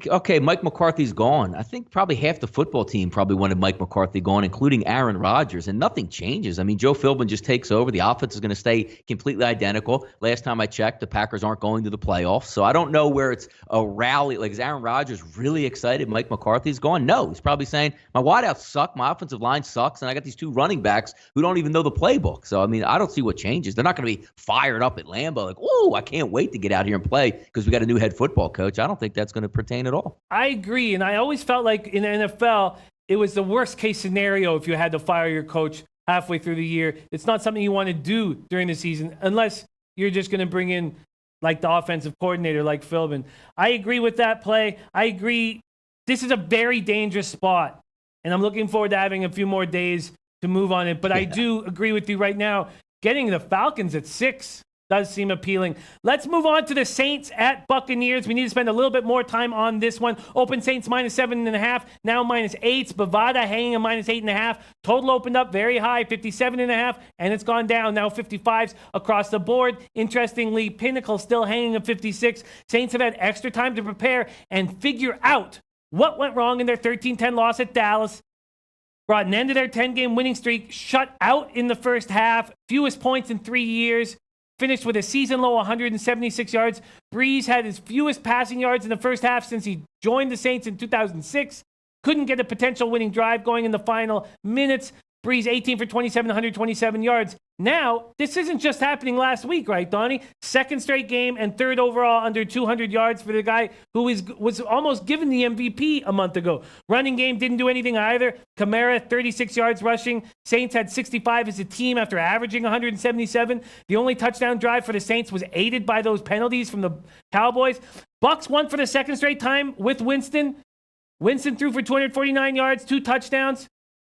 okay, Mike McCarthy's gone. I think probably half the football team probably wanted Mike McCarthy gone, including Aaron Rodgers, and nothing changes. I mean, Joe Philbin just takes over. The offense is going to stay completely identical. Last time I checked, the Packers aren't going to the playoffs, so I don't know where it's a rally. Like, is Aaron Rodgers really excited Mike McCarthy's gone? No, he's probably saying, my wideouts suck, my offensive line sucks, and I got these two running backs who don't even know the playbook. So, I mean, I don't see what changes. They're not going to be fired up at Lambeau like, oh, I can't wait to get out here and play because we got a new head football coach. I don't think that's going to pertain at all. I agree, and I always felt like in the NFL, it was the worst case scenario if you had to fire your coach halfway through the year. It's not something you want to do during the season unless you're just going to bring in like the offensive coordinator like Philbin. I agree with that play. I agree. This is a very dangerous spot, and I'm looking forward to having a few more days to move on it. But I do agree with you right now. Getting the Falcons at 6 does seem appealing. Let's move on to the Saints at Buccaneers. We need to spend a little bit more time on this one. Open Saints -7.5, now -8. Bovada hanging a -8.5. Total opened up very high, 57.5, and it's gone down. Now 55s across the board. Interestingly, Pinnacle still hanging at 56. Saints have had extra time to prepare and figure out what went wrong in their 13-10 loss at Dallas. Brought an end to their 10-game winning streak, shut out in the first half, fewest points in 3 years. Finished with a season-low 176 yards. Breeze had his fewest passing yards in the first half since he joined the Saints in 2006. Couldn't get a potential winning drive going in the final minutes. Breeze 18 for 27, 127 yards. Now, this isn't just happening last week, right, Donnie? Second straight game and third overall under 200 yards for the guy who was almost given the MVP a month ago. Running game didn't do anything either. Kamara, 36 yards rushing. Saints had 65 as a team after averaging 177. The only touchdown drive for the Saints was aided by those penalties from the Cowboys. Bucs won for the second straight time with Winston. Winston threw for 249 yards, 2 touchdowns.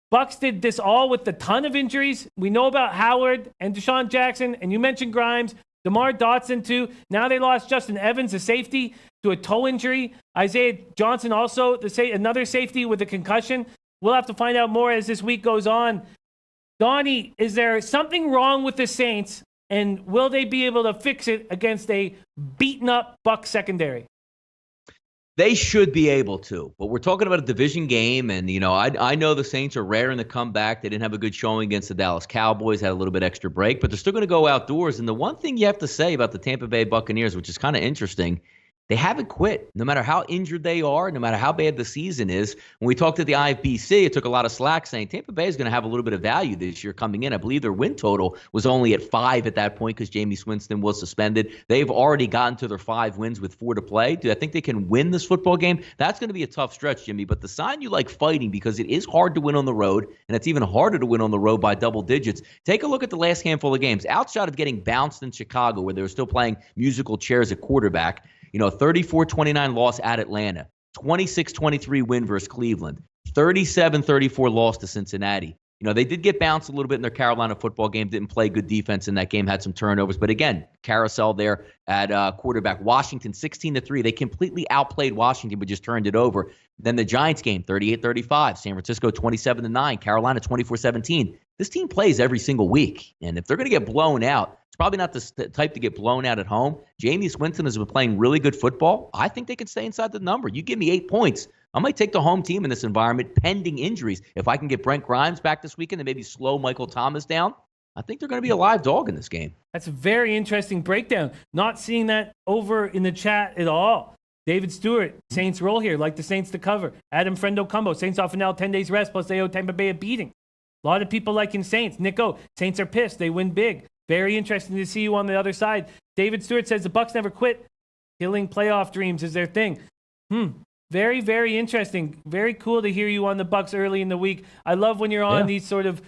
Bucs did this all with a ton of injuries. We know about Howard and Deshaun Jackson, and you mentioned Grimes, DeMar Dotson too. Now they lost Justin Evans, a safety, to a toe injury. Isaiah Johnson also, another safety with a concussion. We'll have to find out more as this week goes on. Donnie, is there something wrong with the Saints, and will they be able to fix it against a beaten-up Bucs secondary? They should be able to, but we're talking about a division game, and I know the Saints are raring to come back. They didn't have a good showing against the Dallas Cowboys, had a little bit extra break, but they're still going to go outdoors. And the one thing you have to say about the Tampa Bay Buccaneers, which is kind of interesting, they haven't quit. No matter how injured they are, no matter how bad the season is. When we talked to the IFBC, it took a lot of slack saying Tampa Bay is going to have a little bit of value this year coming in. I believe their win total was only at 5 at that point because Jameis Winston was suspended. They've already gotten to their 5 wins with 4 to play. Do I think they can win this football game? That's going to be a tough stretch, Jimmy. But the sign you like fighting, because it is hard to win on the road, and it's even harder to win on the road by double digits. Take a look at the last handful of games. Outside of getting bounced in Chicago, where they were still playing musical chairs at quarterback, 34-29 loss at Atlanta, 26-23 win versus Cleveland, 37-34 loss to Cincinnati. They did get bounced a little bit in their Carolina football game, didn't play good defense in that game, had some turnovers. But again, carousel there at quarterback. Washington, 16-3. They completely outplayed Washington, but just turned it over. Then the Giants game, 38-35. San Francisco, 27-9. Carolina, 24-17. This team plays every single week. And if they're going to get blown out, it's probably not the type to get blown out at home. Jameis Winston has been playing really good football. I think they can stay inside the number. You give me 8 points, I might take the home team in this environment pending injuries. If I can get Brent Grimes back this weekend and maybe slow Michael Thomas down, I think they're going to be a live dog in this game. That's a very interesting breakdown. Not seeing that over in the chat at all. David Stewart, Saints roll here, like the Saints to cover. Adam Friendo Combo, Saints off now 10 days rest, plus they owe Tampa Bay a beating. A lot of people liking Saints. Nick O, Saints are pissed. They win big. Very interesting to see you on the other side. David Stewart says the Bucs never quit. Killing playoff dreams is their thing. Very, very interesting. Very cool to hear you on the Bucs early in the week. I love when you're on these sort of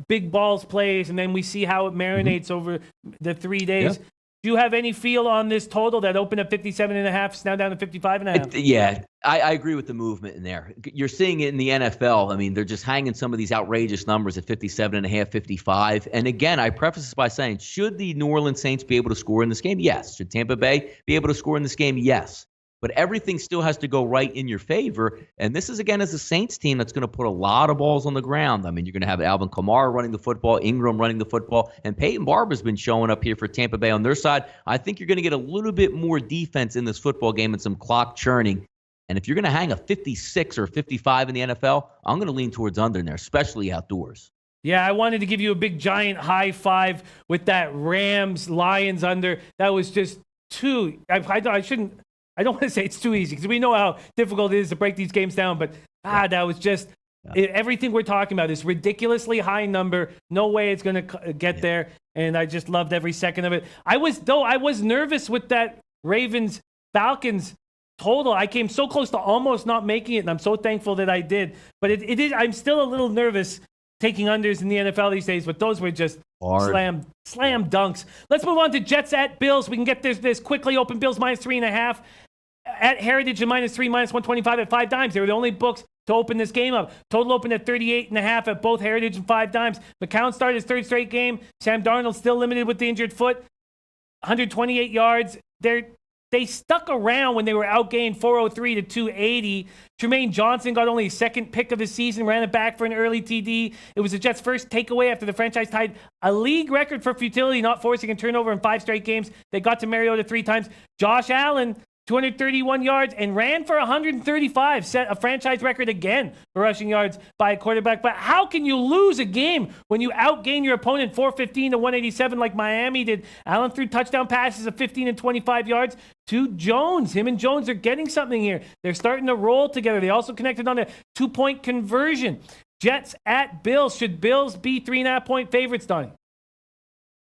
big balls plays, and then we see how it marinates over the 3 days. Yeah. Do you have any feel on this total that opened at 57.5, it's now down to 55.5? Yeah, I agree with the movement in there. You're seeing it in the NFL. I mean, they're just hanging some of these outrageous numbers at 57.5, 55. And again, I preface this by saying, should the New Orleans Saints be able to score in this game? Yes. Should Tampa Bay be able to score in this game? Yes. But everything still has to go right in your favor. And this is, again, as a Saints team that's going to put a lot of balls on the ground. I mean, you're going to have Alvin Kamara running the football, Ingram running the football, and Peyton Barber's been showing up here for Tampa Bay on their side. I think you're going to get a little bit more defense in this football game and some clock churning. And if you're going to hang a 56 or 55 in the NFL, I'm going to lean towards under in there, especially outdoors. Yeah, I wanted to give you a big, giant high five with that Rams-Lions under. That was just too – I don't want to say it's too easy because we know how difficult it is to break these games down, but that was just everything we're talking about. This ridiculously high number. No way it's going to get there, and I just loved every second of it. I was nervous with that Ravens-Falcons total. I came so close to almost not making it, and I'm so thankful that I did. But it is. I'm still a little nervous taking unders in the NFL these days, but those were just slam dunks. Let's move on to Jets at Bills. We can get this quickly. Open Bills -3.5. At Heritage and -3, -125 at 5 dimes. They were the only books to open this game up. Total opened at 38.5 at both Heritage and 5 dimes. McCown started his 3rd straight game. Sam Darnold still limited with the injured foot. 128 yards. They stuck around when they were outgained 403 to 280. Tremaine Johnson got only his 2nd pick of the season, ran it back for an early TD. It was the Jets' first takeaway after the franchise tied a league record for futility, not forcing a turnover in 5 straight games. They got to Mariota 3 times. Josh Allen, 231 yards and ran for 135, set a franchise record again for rushing yards by a quarterback. But how can you lose a game when you outgain your opponent 415 to 187 like Miami did? Allen threw touchdown passes of 15 and 25 yards to Jones. Him and Jones are getting something here. They're starting to roll together. They also connected on a 2-point conversion. Jets at Bills. Should Bills be 3.5-point favorites, Donnie?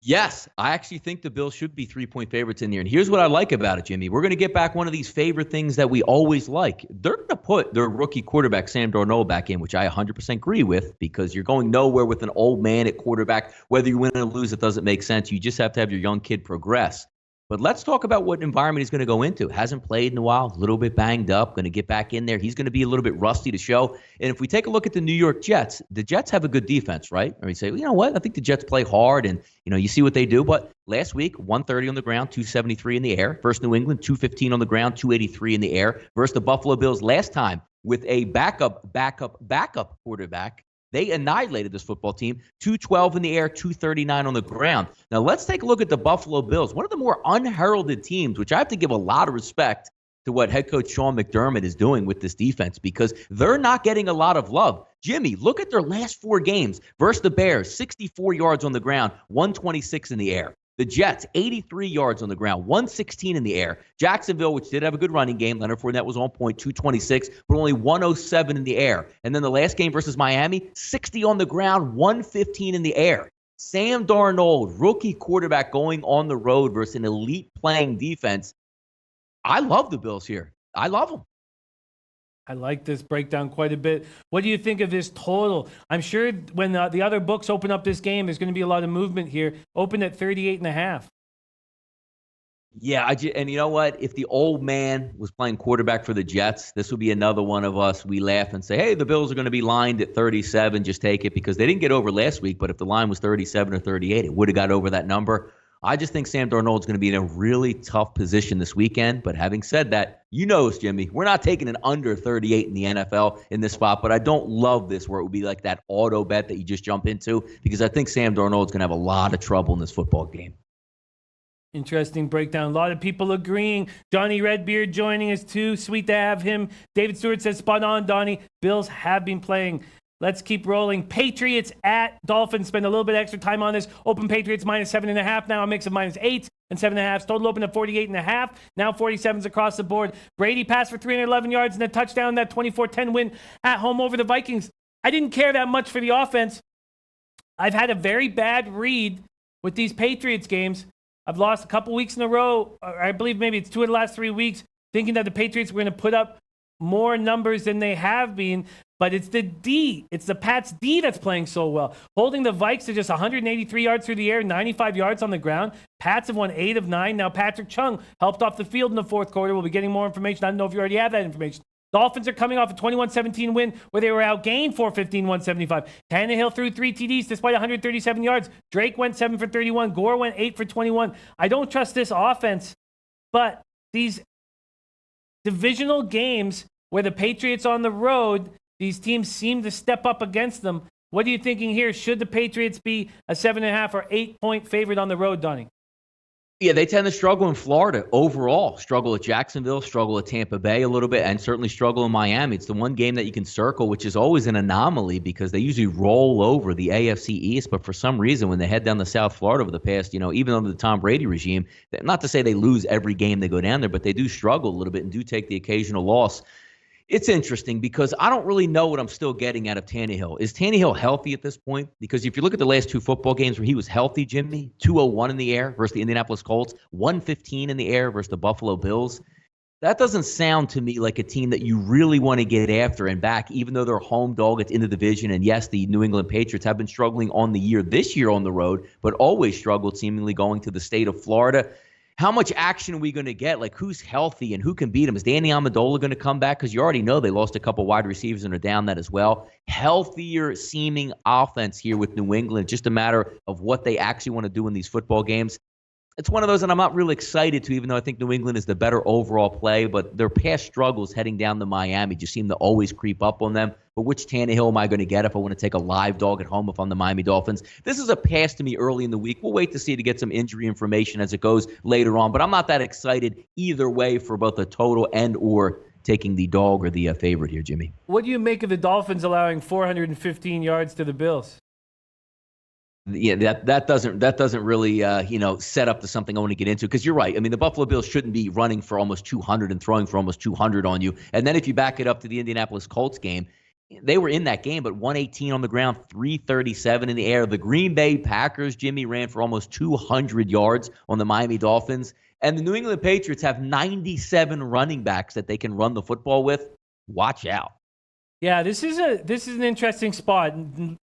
Yes, I actually think the Bills should be 3-point favorites in there. And here's what I like about it, Jimmy. We're going to get back one of these favorite things that we always like. They're going to put their rookie quarterback, Sam Darnold, back in, which I 100% agree with, because you're going nowhere with an old man at quarterback. Whether you win or lose, it doesn't make sense. You just have to have your young kid progress. But let's talk about what environment he's going to go into. Hasn't played in a while, a little bit banged up, going to get back in there. He's going to be a little bit rusty to show. And if we take a look at the New York Jets, the Jets have a good defense, right? Or we say, well, you know what? I think the Jets play hard, and you see what they do. But last week, 130 on the ground, 273 in the air. Versus New England, 215 on the ground, 283 in the air. Versus the Buffalo Bills last time with a backup quarterback. They annihilated this football team, 212 in the air, 239 on the ground. Now, let's take a look at the Buffalo Bills, one of the more unheralded teams, which I have to give a lot of respect to what head coach Sean McDermott is doing with this defense because they're not getting a lot of love. Jimmy, look at their last 4 games versus the Bears, 64 yards on the ground, 126 in the air. The Jets, 83 yards on the ground, 116 in the air. Jacksonville, which did have a good running game, Leonard Fournette was on point, 226, but only 107 in the air. And then the last game versus Miami, 60 on the ground, 115 in the air. Sam Darnold, rookie quarterback going on the road versus an elite playing defense. I love the Bills here. I love them. I like this breakdown quite a bit. What do you think of this total? I'm sure when the other books open up this game, there's going to be a lot of movement here. Open at 38.5. Yeah, and you know what? If the old man was playing quarterback for the Jets, this would be another one of us. We laugh and say, hey, the Bills are going to be lined at 37. Just take it because they didn't get over last week. But if the line was 37 or 38, it would have got over that number. I just think Sam Darnold's going to be in a really tough position this weekend. But having said that, you know us, Jimmy. We're not taking an under 38 in the NFL in this spot. But I don't love this where it would be like that auto bet that you just jump into because I think Sam Darnold's going to have a lot of trouble in this football game. Interesting breakdown. A lot of people agreeing. Johnny Redbeard joining us too. Sweet to have him. David Stewart says, spot on, Donnie. Bills have been playing. Let's keep rolling. Patriots at Dolphins. Spend a little bit extra time on this. Open Patriots -7.5. Now a mix of -8 and 7.5. Total open at 48.5. Now 47s across the board. Brady passed for 311 yards and a touchdown. That 24-10 win at home over the Vikings. I didn't care that much for the offense. I've had a very bad read with these Patriots games. I've lost a couple weeks in a row. I believe maybe it's 2 of the last 3 weeks, thinking that the Patriots were going to put up more numbers than they have been. But it's the D. It's the Pats D that's playing so well. Holding the Vikes to just 183 yards through the air, 95 yards on the ground. Pats have won 8 of 9. Now Patrick Chung helped off the field in the fourth quarter. We'll be getting more information. I don't know if you already have that information. Dolphins are coming off a 21-17 win where they were outgained 415-175. Tannehill threw 3 TDs despite 137 yards. Drake went 7 for 31. Gore went 8 for 21. I don't trust this offense, but these divisional games where the Patriots on the road, these teams seem to step up against them. What are you thinking here? Should the Patriots be a 7.5 or 8-point favorite on the road, Donnie? Yeah, they tend to struggle in Florida overall. Struggle at Jacksonville, struggle at Tampa Bay a little bit, and certainly struggle in Miami. It's the one game that you can circle, which is always an anomaly because they usually roll over the AFC East. But for some reason, when they head down to South Florida over the past, even under the Tom Brady regime, not to say they lose every game they go down there, but they do struggle a little bit and do take the occasional loss. It's interesting because I don't really know what I'm still getting out of Tannehill. Is Tannehill healthy at this point? Because if you look at the last 2 football games where he was healthy, Jimmy, 201 in the air versus the Indianapolis Colts, 115 in the air versus the Buffalo Bills. That doesn't sound to me like a team that you really want to get after and back, even though they're home dog in the division. And yes, the New England Patriots have been struggling on the year this year on the road, but always struggled seemingly going to the state of Florida. How much action are we going to get? Like, who's healthy and who can beat them? Is Danny Amendola going to come back? Because you already know they lost a couple wide receivers and are down that as well. Healthier seeming offense here with New England. Just a matter of what they actually want to do in these football games. It's one of those that I'm not really excited to, even though I think New England is the better overall play. But their past struggles heading down to Miami just seem to always creep up on them. But which Tannehill am I going to get if I want to take a live dog at home if I'm the Miami Dolphins? This is a pass to me early in the week. We'll wait to see to get some injury information as it goes later on. But I'm not that excited either way for both the total and or taking the dog or the favorite here, Jimmy. What do you make of the Dolphins allowing 415 yards to the Bills? Yeah, that doesn't really set up to something I want to get into because you're right. I mean, the Buffalo Bills shouldn't be running for almost 200 and throwing for almost 200 on you. And then if you back it up to the Indianapolis Colts game, they were in that game, but 118 on the ground, 337 in the air. The Green Bay Packers, Jimmy, ran for almost 200 yards on the Miami Dolphins. And the New England Patriots have 97 running backs that they can run the football with. Watch out. Yeah, this is an interesting spot.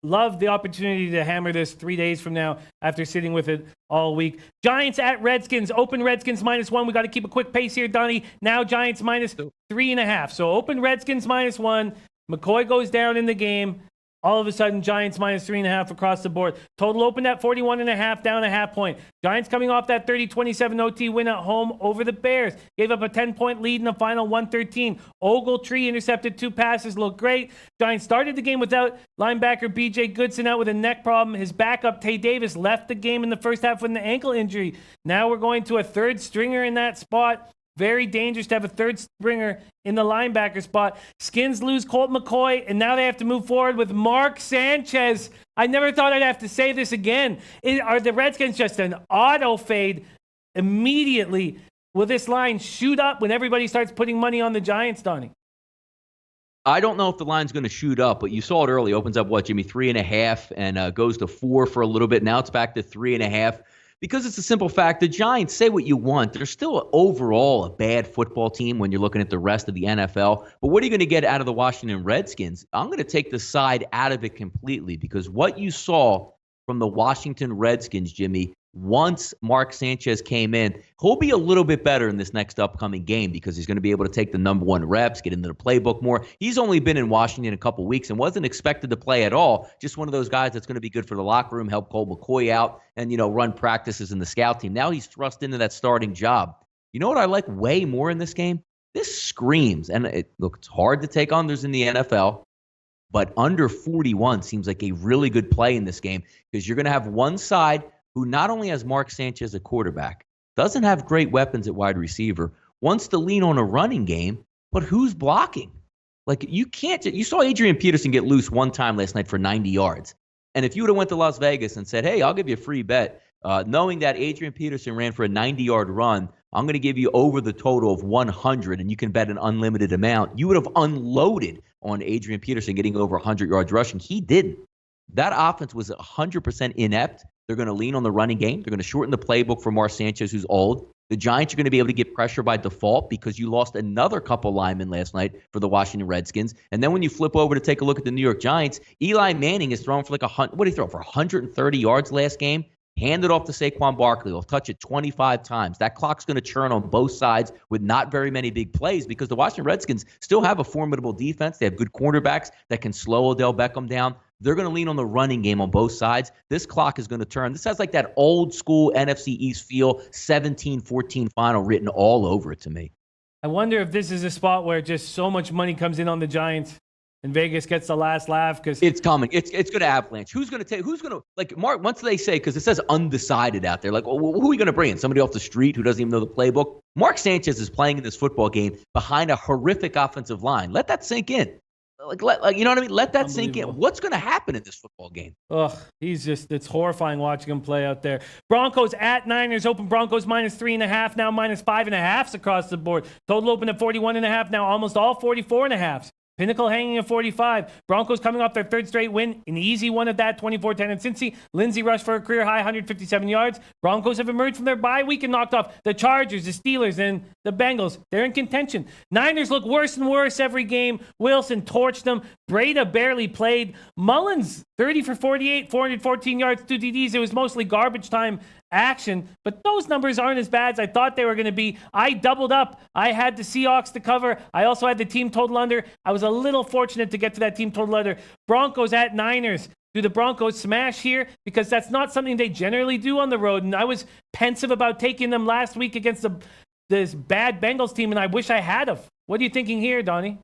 Love the opportunity to hammer this 3 days from now after sitting with it all week. Giants at Redskins. Open Redskins -1. We got to keep a quick pace here, Donnie. Now Giants -3.5. So open Redskins -1. McCoy goes down in the game. All of a sudden, Giants -3.5 across the board. Total opened at 41.5, down a half point. Giants coming off that 30-27 OT win at home over the Bears. Gave up a 10-point lead in the final 113. Ogletree intercepted 2 passes, looked great. Giants started the game without linebacker B.J. Goodson out with a neck problem. His backup, Tay Davis, left the game in the first half with an ankle injury. Now we're going to a third stringer in that spot. very dangerous to have a third stringer in the linebacker spot. Skins lose Colt McCoy, and now they have to move forward with Mark Sanchez. I never thought I'd have to say this again. Are the Redskins just an auto fade immediately? Will this line shoot up when everybody starts putting money on the Giants, Donnie? I don't know if the line's going to shoot up, but you saw it early. Opens up, Jimmy? 3.5 and goes to 4 for a little bit. Now it's back to 3.5. Because it's a simple fact, the Giants, say what you want, they're still overall a bad football team when you're looking at the rest of the NFL. But what are you going to get out of the Washington Redskins? I'm going to take the side out of it completely because what you saw from the Washington Redskins, Jimmy, once Mark Sanchez came in, he'll be a little bit better in this next upcoming game because he's going to be able to take the number one reps, get into the playbook more. He's only been in Washington a couple weeks and wasn't expected to play at all. Just one of those guys that's going to be good for the locker room, help Colt McCoy out, and, run practices in the scout team. Now he's thrust into that starting job. You know what I like way more in this game? This screams, and it's hard to take unders in the NFL, but under 41 seems like a really good play in this game because you're going to have one side who not only has Mark Sanchez at quarterback, doesn't have great weapons at wide receiver, wants to lean on a running game, but who's blocking? Like, you saw Adrian Peterson get loose one time last night for 90 yards. And if you would have went to Las Vegas and said, hey, I'll give you a free bet, knowing that Adrian Peterson ran for a 90-yard run, I'm going to give you over the total of 100, and you can bet an unlimited amount, you would have unloaded on Adrian Peterson getting over 100 yards rushing. He didn't. That offense was 100% inept. They're going to lean on the running game. They're going to shorten the playbook for Mark Sanchez, who's old. The Giants are going to be able to get pressure by default because you lost another couple linemen last night for the Washington Redskins. And then when you flip over to take a look at the New York Giants, Eli Manning is throwing for what did he throw for 130 yards last game? Hand it off to Saquon Barkley. He'll touch it 25 times. That clock's going to churn on both sides with not very many big plays because the Washington Redskins still have a formidable defense. They have good quarterbacks that can slow Odell Beckham down. They're going to lean on the running game on both sides. This clock is going to turn. This has like that old school NFC East feel, 17-14 final written all over it to me. I wonder if this is a spot where just so much money comes in on the Giants and Vegas gets the last laugh because it's coming. It's going to avalanche. Who's going to like Mark? Once they say, because it says undecided out there, like, well, who are we going to bring in? Somebody off the street who doesn't even know the playbook? Mark Sanchez is playing in this football game behind a horrific offensive line. Let that sink in. Like, you know what I mean? Let that sink in. What's going to happen in this football game? Ugh, it's horrifying watching him play out there. Broncos at Niners. Open Broncos -3.5, now -5.5 across the board. Total open at 41.5, now almost all 44.5. Pinnacle hanging at 45. Broncos coming off their third straight win. An easy one at that, 24-10 in Cincy. Lindsey rushed for a career-high 157 yards. Broncos have emerged from their bye week and knocked off the Chargers, the Steelers, and the Bengals. They're in contention. Niners look worse and worse every game. Wilson torched them. Breda barely played. Mullins, 30 for 48, 414 yards, 2 TDs. It was mostly garbage time action, but those numbers aren't as bad as I thought they were going to be. I doubled up. I had the Seahawks to cover. I also had the team total under. I was a little fortunate to get to that team total under. Broncos at Niners. Do the Broncos smash here? Because that's not something they generally do on the road, and I was pensive about taking them last week against this bad Bengals team, and I wish I had have. What are you thinking here, Donnie?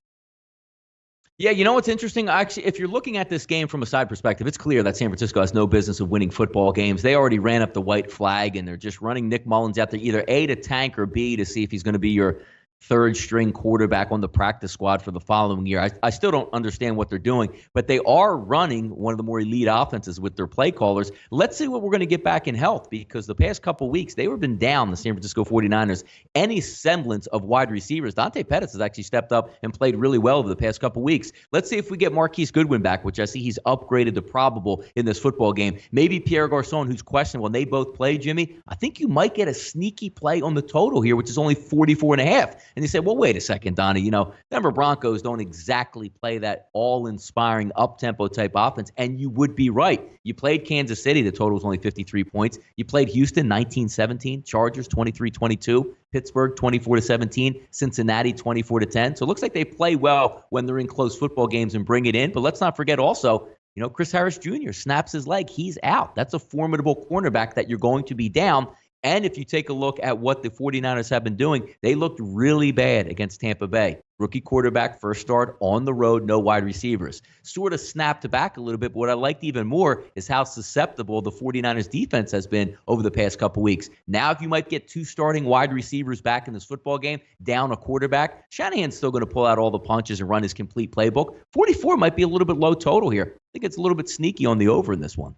Yeah, you know what's interesting? Actually, if you're looking at this game from a side perspective, it's clear that San Francisco has no business of winning football games. They already ran up the white flag, and they're just running Nick Mullins out there, either A, to tank, or B, to see if he's going to be your third-string quarterback on the practice squad for the following year. I still don't understand what they're doing, but they are running one of the more elite offenses with their play callers. Let's see what we're going to get back in health, because the past couple weeks, they have been down, the San Francisco 49ers, any semblance of wide receivers. Dante Pettis has actually stepped up and played really well over the past couple weeks. Let's see if we get Marquise Goodwin back, which I see he's upgraded to probable in this football game. Maybe Pierre Garçon, who's questionable, when they both play, Jimmy, I think you might get a sneaky play on the total here, which is only 44.5. And they said, well, wait a second, Donnie, Denver Broncos don't exactly play that all-inspiring up-tempo type offense, and you would be right. You played Kansas City, the total was only 53 points. You played Houston, 19-17, Chargers, 23-22, Pittsburgh, 24-17, Cincinnati, 24-10. So it looks like they play well when they're in close football games and bring it in. But let's not forget also, Chris Harris Jr. snaps his leg. He's out. That's a formidable cornerback that you're going to be down. And if you take a look at what the 49ers have been doing, they looked really bad against Tampa Bay. Rookie quarterback, first start on the road, no wide receivers. Sort of snapped back a little bit, but what I liked even more is how susceptible the 49ers defense has been over the past couple weeks. Now, if you might get 2 starting wide receivers back in this football game, down a quarterback, Shanahan's still going to pull out all the punches and run his complete playbook. 44 might be a little bit low total here. I think it's a little bit sneaky on the over in this one.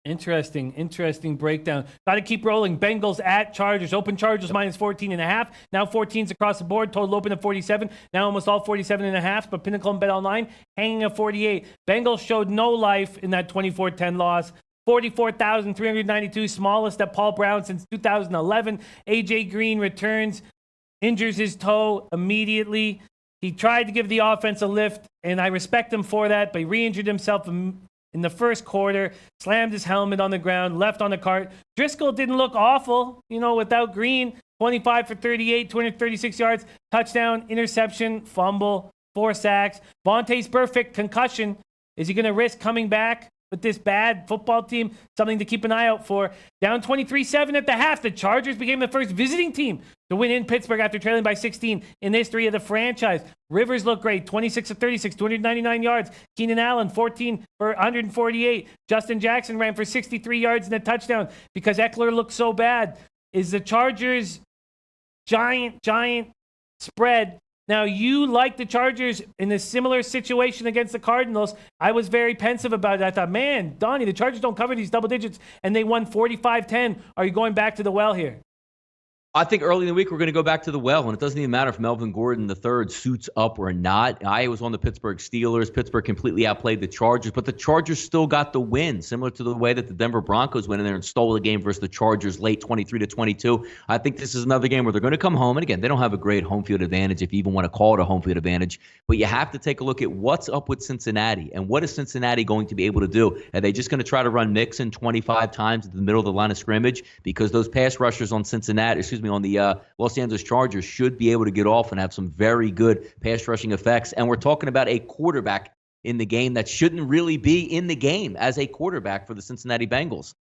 Interesting breakdown. Got to keep rolling. Bengals at Chargers. Open Chargers minus 14.5. Now 14s across the board. Total open at 47. Now almost all 47.5. But Pinnacle and Bet Online hanging at 48. Bengals showed no life in that 24-10 loss. 44,392, smallest at Paul Brown since 2011. A.J. Green returns, injures his toe immediately. He tried to give the offense a lift, and I respect him for that, but he re-injured himself in the first quarter, slammed his helmet on the ground, left on the cart. Driscoll didn't look awful, without Green. 25 for 38, 236 yards, touchdown, interception, fumble, 4 sacks. Vontae's perfect concussion. Is he going to risk coming back with this bad football team? Something to keep an eye out for. Down 23-7 at the half. The Chargers became the first visiting team to win in Pittsburgh after trailing by 16 in the history of the franchise. Rivers looked great. 26 of 36, 299 yards. Keenan Allen, 14 for 148. Justin Jackson ran for 63 yards and a touchdown because Eckler looked so bad. Is the Chargers giant spread? Now, you like the Chargers in a similar situation against the Cardinals. I was very pensive about it. I thought, man, Donnie, the Chargers don't cover these double digits, and they won 45-10. Are you going back to the well here? I think early in the week we're going to go back to the well, and it doesn't even matter if Melvin Gordon III suits up or not. I was on the Pittsburgh Steelers. Pittsburgh completely outplayed the Chargers, but the Chargers still got the win, similar to the way that the Denver Broncos went in there and stole the game versus the Chargers late 23-22. I think this is another game where they're going to come home, and again, they don't have a great home field advantage if you even want to call it a home field advantage, but you have to take a look at what's up with Cincinnati, and what is Cincinnati going to be able to do? Are they just going to try to run Mixon 25 times at the middle of the line of scrimmage? Because those pass rushers on on the Los Angeles Chargers should be able to get off and have some very good pass rushing effects. And we're talking about a quarterback in the game that shouldn't really be in the game as a quarterback for the Cincinnati Bengals.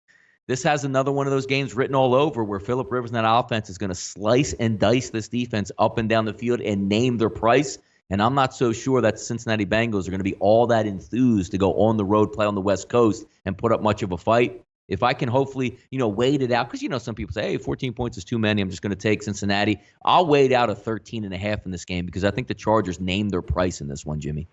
This has another one of those games written all over where Phillip Rivers and that offense is going to slice and dice this defense up and down the field and name their price. And I'm not so sure that the Cincinnati Bengals are going to be all that enthused to go on the road, play on the West Coast, and put up much of a fight. If I can hopefully, wait it out, because, some people say, hey, 14 points is too many. I'm just going to take Cincinnati. I'll wait out a 13.5 in this game because I think the Chargers named their price in this one, Jimmy.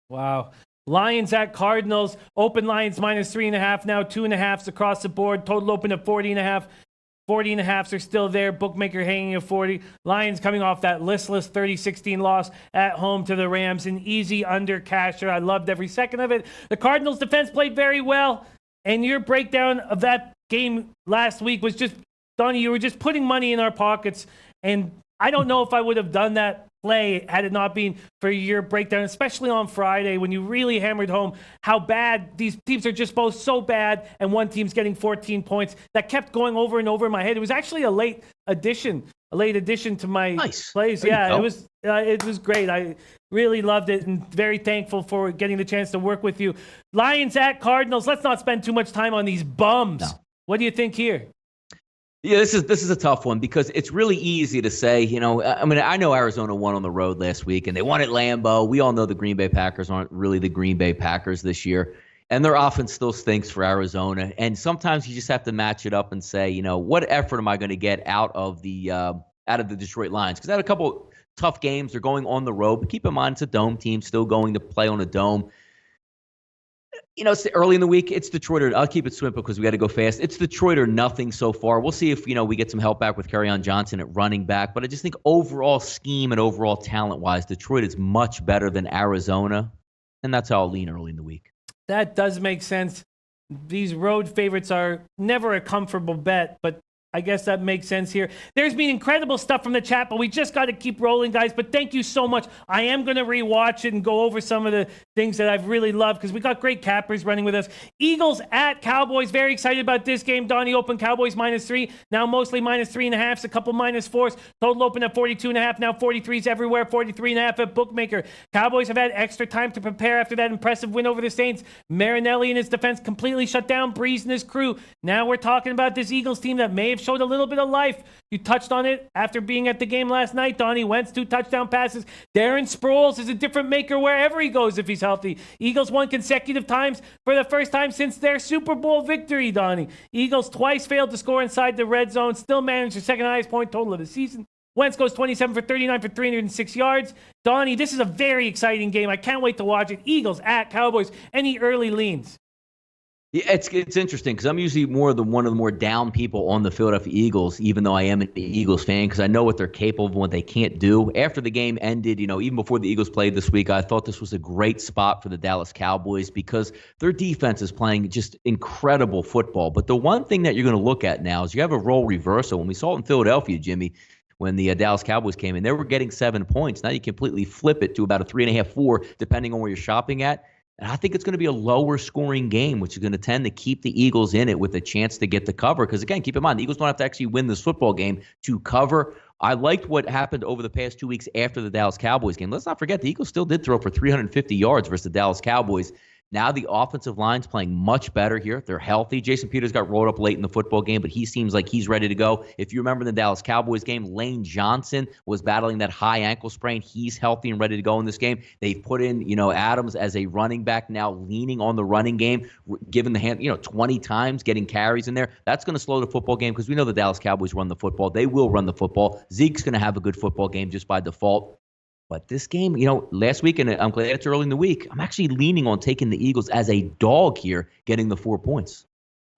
Wow. Lions at Cardinals. Open Lions minus 3.5 now, 2.5s across the board. Total open at 40.5. 40.5s are still there. Bookmaker hanging at 40. Lions coming off that listless 30-16 loss at home to the Rams. An easy under casher. I loved every second of it. The Cardinals defense played very well. And your breakdown of that game last week was just, Donnie, you were just putting money in our pockets. And I don't know if I would have done that play had it not been for your breakdown, especially on Friday when you really hammered home how bad these teams are, just both so bad, and one team's getting 14 points. That kept going over and over in my head. It was actually a late addition to my plays. Yeah, it was great. I really loved it and very thankful for getting the chance to work with you. Lions at Cardinals. Let's not spend too much time on these bums. No. What do you think here? Yeah, this is a tough one because it's really easy to say, I know Arizona won on the road last week and they won at Lambeau. We all know the Green Bay Packers aren't really the Green Bay Packers this year. And their offense still stinks for Arizona. And sometimes you just have to match it up and say, what effort am I going to get out of the Detroit Lions? Because they had a couple tough games. They're going on the road. But keep in mind, it's a dome team still going to play on a dome. It's early in the week. It's Detroit. I'll keep it simple because we got to go fast. It's Detroit or nothing so far. We'll see if, we get some help back with Kerryon Johnson at running back. But I just think overall scheme and overall talent-wise, Detroit is much better than Arizona. And that's how I'll lean early in the week. That does make sense. These road favorites are never a comfortable bet, but I guess that makes sense here. There's been incredible stuff from the chat, but we just got to keep rolling, guys. But thank you so much. I am going to rewatch it and go over some of the things that I've really loved because we got great cappers running with us. Eagles at Cowboys. Very excited about this game. Donnie opened Cowboys -3. Now mostly -3.5. A couple -4s. Total open at 42.5. Now 43s everywhere. 43.5 at bookmaker. Cowboys have had extra time to prepare after that impressive win over the Saints. Marinelli and his defense completely shut down Breeze and his crew. Now we're talking about this Eagles team that may have showed a little bit of life. You touched on it after being at the game last night, Donnie. Wentz 2 touchdown passes. Darren Sproles is a different maker wherever he goes if he's healthy. Eagles won consecutive times for the first time since their Super Bowl victory, Donnie. Eagles twice failed to score inside the red zone, still managed their second highest point total of the season. Wentz goes 27 for 39 for 306 yards. Donnie, this is a very exciting game. I can't wait to watch it. Eagles at Cowboys. Any early leans? Yeah, it's interesting because I'm usually one of the more down people on the Philadelphia Eagles, even though I am an Eagles fan, because I know what they're capable of and what they can't do. After the game ended, even before the Eagles played this week, I thought this was a great spot for the Dallas Cowboys because their defense is playing just incredible football. But the one thing that you're going to look at now is you have a role reversal. When we saw it in Philadelphia, Jimmy, when the Dallas Cowboys came in, they were getting 7 points. Now you completely flip it to about a 3.5, 4, depending on where you're shopping at. And I think it's going to be a lower scoring game, which is going to tend to keep the Eagles in it with a chance to get the cover. Because, again, keep in mind, the Eagles don't have to actually win this football game to cover. I liked what happened over the past 2 weeks after the Dallas Cowboys game. Let's not forget, the Eagles still did throw for 350 yards versus the Dallas Cowboys. Now the offensive line's playing much better here. They're healthy. Jason Peters got rolled up late in the football game, but he seems like he's ready to go. If you remember the Dallas Cowboys game, Lane Johnson was battling that high ankle sprain. He's healthy and ready to go in this game. They've put in, Adams as a running back now, leaning on the running game, giving the hand, 20 times, getting carries in there. That's going to slow the football game because we know the Dallas Cowboys run the football. They will run the football. Zeke's going to have a good football game just by default. But this game, last week, and I'm glad it's early in the week, I'm actually leaning on taking the Eagles as a dog here, getting the 4 points.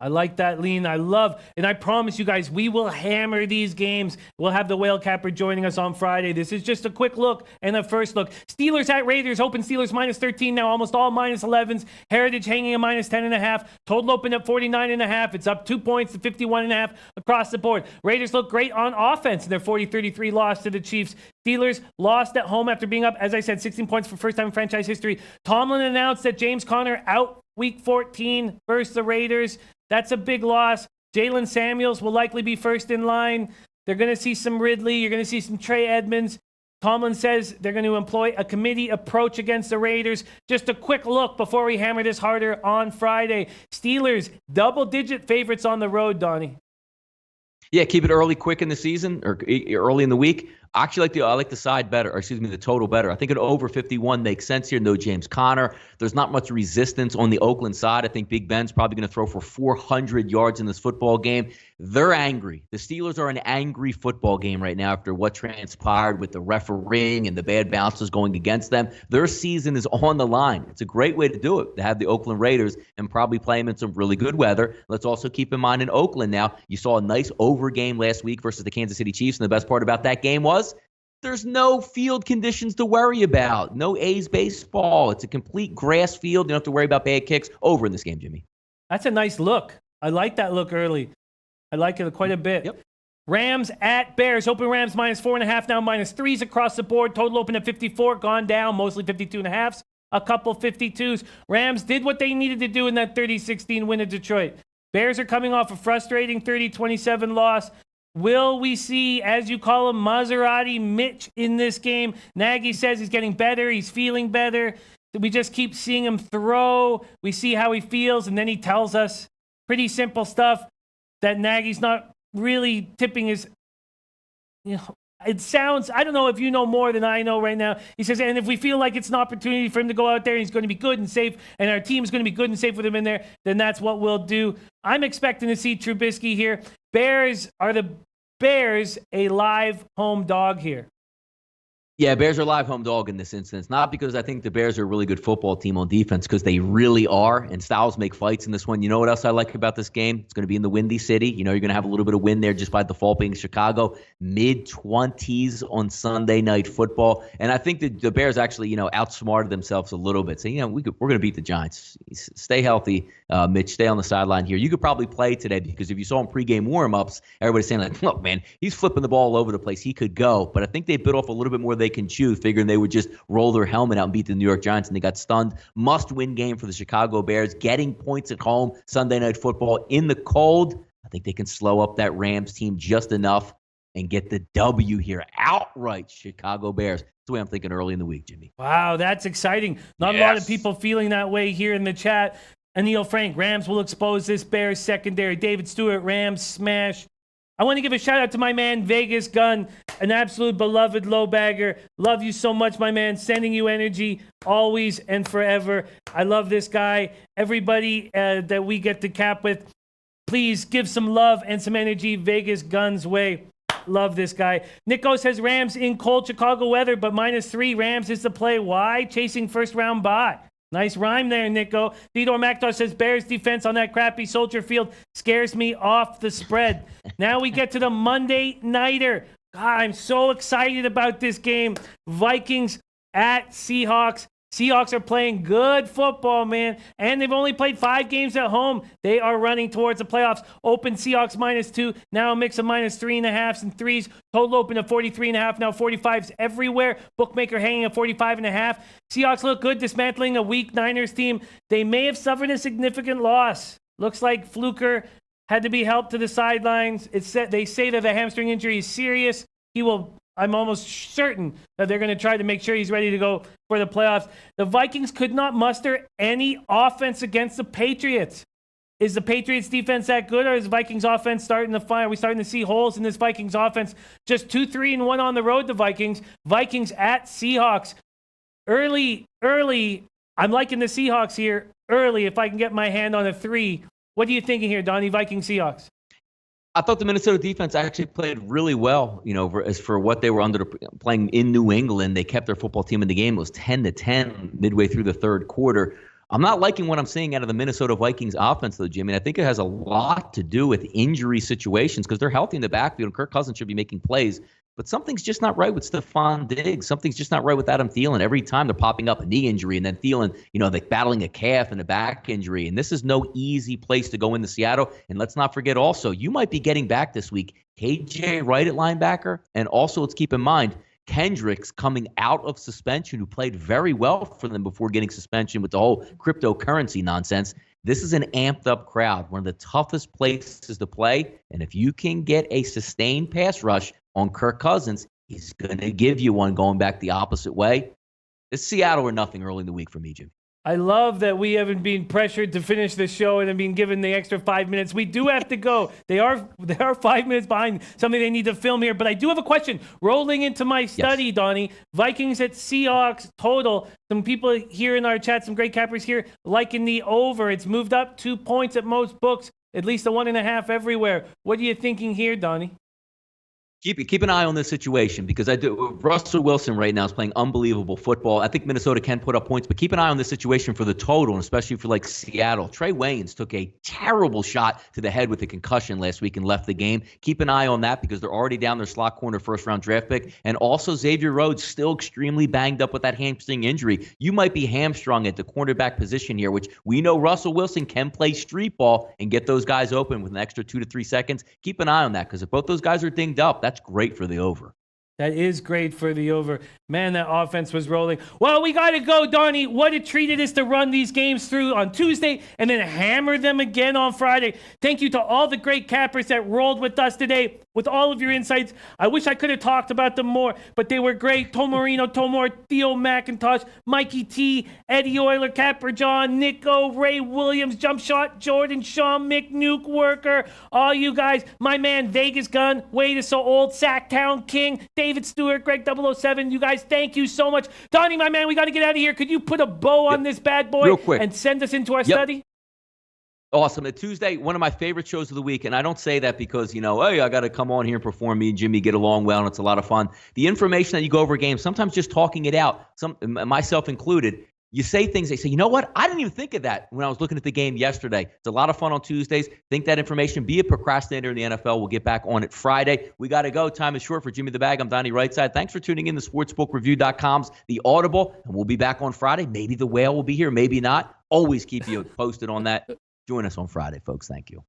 I like that lean. I love, and I promise you guys, we will hammer these games. We'll have the Whale Capper joining us on Friday. This is just a quick look and a first look. Steelers at Raiders. Open Steelers -13 now, almost all -11s. Heritage hanging a -10.5. Total open at 49.5. It's up 2 points to 51.5 across the board. Raiders look great on offense in their 40-33 loss to the Chiefs. Steelers lost at home after being up, as I said, 16 points for first time in franchise history. Tomlin announced that James Conner out week 14 versus the Raiders. That's a big loss. Jalen Samuels will likely be first in line. They're going to see some Ridley. You're going to see some Trey Edmonds. Tomlin says they're going to employ a committee approach against the Raiders. Just a quick look before we hammer this harder on Friday. Steelers, double-digit favorites on the road, Donnie. Yeah, keep it early, quick in the season, or early in the week. Actually, I like the side better, or the total better. I think an over 51 makes sense here. No James Conner. There's not much resistance on the Oakland side. I think Big Ben's probably going to throw for 400 yards in this football game. They're angry. The Steelers are an angry football game right now after what transpired with the refereeing and the bad bounces going against them. Their season is on the line. It's a great way to do it, to have the Oakland Raiders and probably play them in some really good weather. Let's also keep in mind in Oakland now, you saw a nice over game last week versus the Kansas City Chiefs, and the best part about that game was there's no field conditions to worry about. No A's baseball. It's a complete grass field. You don't have to worry about bad kicks. Over in this game, Jimmy. That's a nice look. I like that look early. I like it quite a bit. Yep. Rams at Bears. Open Rams -4.5 now, -3s across the board. Total open at 54, gone down, mostly 52.5s, a couple 52s. Rams did what they needed to do in that 30-16 win at Detroit. Bears are coming off a frustrating 30-27 loss. Will we see, as you call him, Maserati Mitch in this game? Nagy says he's getting better. He's feeling better. We just keep seeing him throw. We see how he feels, and then he tells us pretty simple stuff that Nagy's not really tipping his, it sounds, I don't know if you know more than I know right now. He says, and if we feel like it's an opportunity for him to go out there and he's going to be good and safe, and our team is going to be good and safe with him in there, then that's what we'll do. I'm expecting to see Trubisky here. Are the Bears a live home dog here? Yeah, Bears are live home dog in this instance. Not because I think the Bears are a really good football team on defense, because they really are, and styles make fights in this one. You know what else I like about this game? It's going to be in the Windy City. You're going to have a little bit of wind there just by default being Chicago. Mid-20s on Sunday Night Football. And I think the Bears actually, outsmarted themselves a little bit. So, we're going to beat the Giants. Stay healthy, Mitch. Stay on the sideline here. You could probably play today because if you saw in pregame warm-ups, everybody's saying, look, man, he's flipping the ball all over the place. He could go. But I think they bit off a little bit more they can chew, figuring they would just roll their helmet out and beat the New York Giants, and they got stunned. Must-win game for the Chicago Bears, getting points at home, Sunday Night Football in the cold. I think they can slow up that Rams team just enough and get the W here. Outright Chicago Bears. That's the way I'm thinking early in the week, Jimmy. Wow, that's exciting. Not a lot of people feeling that way here in the chat. Anil Frank, Rams will expose this Bears secondary. David Stewart, Rams smash. I want to give a shout out to my man, Vegas Gun, an absolute beloved low bagger. Love you so much, my man. Sending you energy always and forever. I love this guy. Everybody that we get to cap with, please give some love and some energy Vegas Gun's way. Love this guy. Nico says Rams in cold Chicago weather, but -3. Rams is the play. Why? Chasing first round bye. Nice rhyme there, Nico. Theodore MacDosh says Bears defense on that crappy Soldier Field scares me off the spread. Now we get to the Monday Nighter. God, I'm so excited about this game. Vikings at Seahawks. Seahawks are playing good football, man. And they've only played 5 games at home. They are running towards the playoffs. Open Seahawks -2. Now a mix of -3.5s and 3s. Total open at 43.5. Now 45s everywhere. Bookmaker hanging at 45.5. Seahawks look good, dismantling a weak Niners team. They may have suffered a significant loss. Looks like Fluker had to be helped to the sidelines. They say that the hamstring injury is serious. I'm almost certain that they're going to try to make sure he's ready to go for the playoffs. The Vikings could not muster any offense against the Patriots. Is the Patriots defense that good, or is Vikings offense starting to fire? Are we starting to see holes in this Vikings offense? Just 2-3-1 on the road, the Vikings. Vikings at Seahawks. Early. I'm liking the Seahawks here early if I can get my hand on a 3. What are you thinking here, Donnie? Vikings, Seahawks. I thought the Minnesota defense actually played really well, as for what they were playing in New England. They kept their football team in the game. It was 10-10 midway through the third quarter. I'm not liking what I'm seeing out of the Minnesota Vikings offense, though, Jimmy. And I think it has a lot to do with injury situations because they're healthy in the backfield, and Kirk Cousins should be making plays. But something's just not right with Stephon Diggs. Something's just not right with Adam Thielen. Every time they're popping up a knee injury, and then Thielen, they're battling a calf and a back injury. And this is no easy place to go into Seattle. And let's not forget also, you might be getting back this week KJ Wright at linebacker. And also, let's keep in mind, Kendricks coming out of suspension, who played very well for them before getting suspension with the whole cryptocurrency nonsense. This is an amped up crowd, one of the toughest places to play. And if you can get a sustained pass rush on Kirk Cousins, he's going to give you one going back the opposite way. It's Seattle or nothing early in the week for me, Jimmy. I love that we haven't been pressured to finish the show and have been given the extra 5 minutes. We do have to go. They are 5 minutes behind something they need to film here. But I do have a question. Rolling into my study, yes. Donnie. Vikings at Seahawks total. Some people here in our chat, some great cappers here, liking the over. It's moved up 2 points at most books, at least a 1.5 everywhere. What are you thinking here, Donnie? Keep an eye on this situation because Russell Wilson right now is playing unbelievable football. I think Minnesota can put up points, but keep an eye on this situation for the total, and especially for Seattle. Trey Waynes took a terrible shot to the head with a concussion last week and left the game. Keep an eye on that because they're already down their slot corner first-round draft pick. And also Xavier Rhodes still extremely banged up with that hamstring injury. You might be hamstrung at the cornerback position here, which we know Russell Wilson can play street ball and get those guys open with an extra 2 to 3 seconds. Keep an eye on that because if both those guys are dinged up, that's great for the over. That is great for the over. Man, that offense was rolling. Well, we got to go, Donnie. What a treat it is to run these games through on Tuesday and then hammer them again on Friday. Thank you to all the great cappers that rolled with us today with all of your insights. I wish I could have talked about them more, but they were great. Tom Marino, Tomor, Theo McIntosh, Mikey T, Eddie Euler, Capper John, Nico, Ray Williams, Jump Shot, Jordan, Sean, Mick, Nuke Worker, all you guys, my man Vegas Gun, Wade is so old, Sacktown King, David Stewart, Greg 007, you guys, thank you so much. Donnie, my man, we got to get out of here. Could you put a bow on this bad boy real quick and send us into our study? Awesome. Tuesday, one of my favorite shows of the week, and I don't say that because, hey, I got to come on here and perform. Me and Jimmy get along well, and it's a lot of fun. The information that you go over games, sometimes just talking it out, myself included, you say things, they say, you know what? I didn't even think of that when I was looking at the game yesterday. It's a lot of fun on Tuesdays. Think that information. Be a procrastinator in the NFL. We'll get back on it Friday. We got to go. Time is short. For Jimmy the Bag, I'm Donnie Rightside. Thanks for tuning in to SportsbookReview.com's The Audible, and we'll be back on Friday. Maybe the whale will be here, maybe not. Always keep you posted on that. Join us on Friday, folks. Thank you.